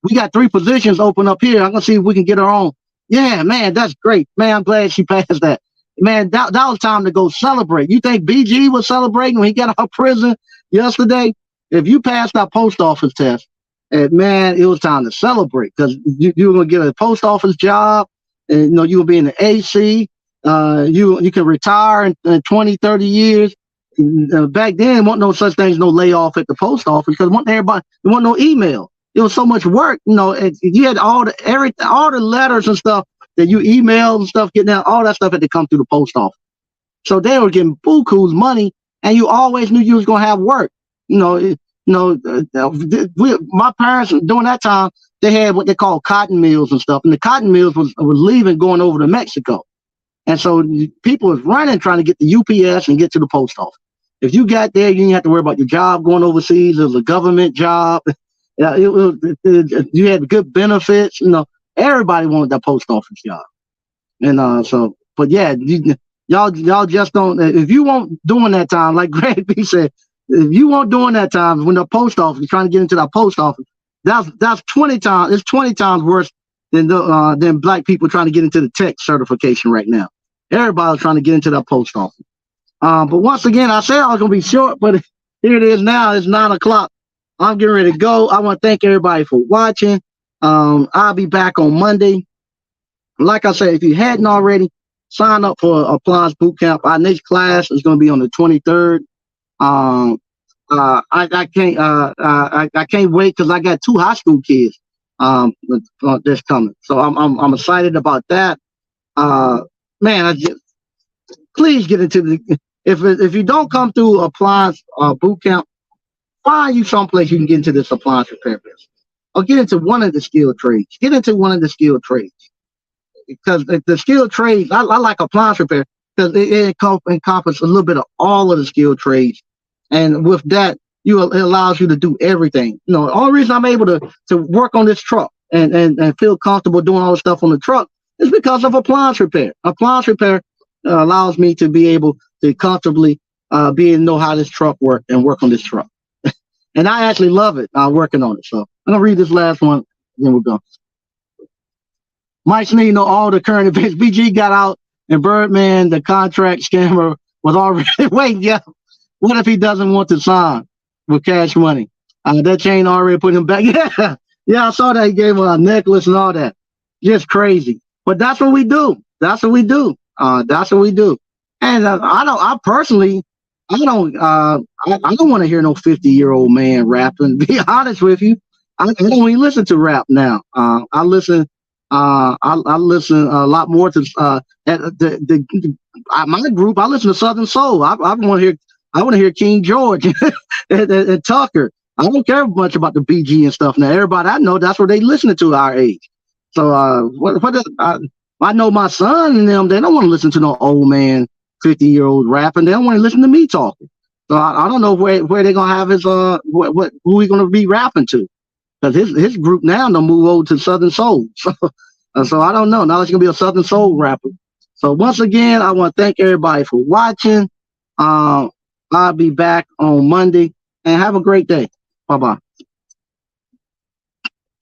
We got 3 positions open up here. I'm gonna see if we can get her on. Yeah, man, that's great. Man, I'm glad she passed that. Man, that was time to go celebrate. You think BG was celebrating when he got out of prison yesterday? If you passed that post office test, man, it was time to celebrate because you were gonna get a post office job, and you will be in the AC. You can retire in 20, 30 years. Back then, there wasn't no such thing as no layoff at the post office because there wasn't no email. it was so much work. You know, you had all the letters and stuff that you emailed and stuff getting out. All that stuff had to come through the post office. So they were getting buku's money, and you always knew you was gonna have work. You know, my parents during that time they had what they call cotton mills and stuff, and the cotton mills was leaving going over to Mexico, and so people was running trying to get the UPS and get to the post office. If you got there, you didn't have to worry about your job going overseas. It was a government job. Yeah, you had good benefits. You know, everybody wanted that post office job, and but yeah, y'all just don't. If you won't during that time, like Greg B said, if you won't during that time when the post office trying to get into that post office, that's 20 times. It's 20 times worse than black people trying to get into the tech certification right now. Everybody's trying to get into that post office. But once again, I said I was gonna be short, but here it is now. It's 9 o'clock. I'm getting ready to go. I want to thank everybody for watching. I'll be back on Monday. Like I said, if you hadn't already, sign up for Appliance Bootcamp. Our next class is going to be on the 23rd. I can't wait because I got 2 high school kids that's coming. So I'm excited about that. Man, please get into the. If you don't come through Appliance Bootcamp, find you someplace you can get into this appliance repair business, or get into one of the skilled trades. Get into one of the skilled trades, because the skilled trades, I like appliance repair because it encompasses a little bit of all of the skilled trades, and with that, it allows you to do everything. You know, the only reason I'm able to work on this truck and feel comfortable doing all the stuff on the truck is because of appliance repair. Appliance repair allows me to be able to comfortably be able to know how this truck works and work on this truck. And I actually love it, working on it. So I'm gonna read this last one, then we're going. Mike Sneed know all the current events. BG got out, and Birdman, the contract scammer, was already waiting. Yeah, what if he doesn't want to sign with cash money? That chain already put him back. Yeah, I saw that he gave him a necklace and all that. Just crazy. But that's what we do. That's what we do. That's what we do. And I personally. I don't want to hear no 50-year-old man rapping. To be honest with you, I don't even listen to rap now. I listen a lot more to my group. I listen to Southern Soul. I want to hear King George and Tucker. I don't care much about the BG and stuff now. Everybody I know, that's what they listening to our age. So I know my son and them. They don't want to listen to no old man 50-year-old rapping. They don't want to listen to me talking. So I don't know where they're gonna have his who he gonna be rapping to, because his group now they'll move over to Southern Soul. So I don't know. Now it's gonna be a Southern Soul rapper. So once again, I want to thank everybody for watching. I'll be back on Monday, and have a great day. Bye bye.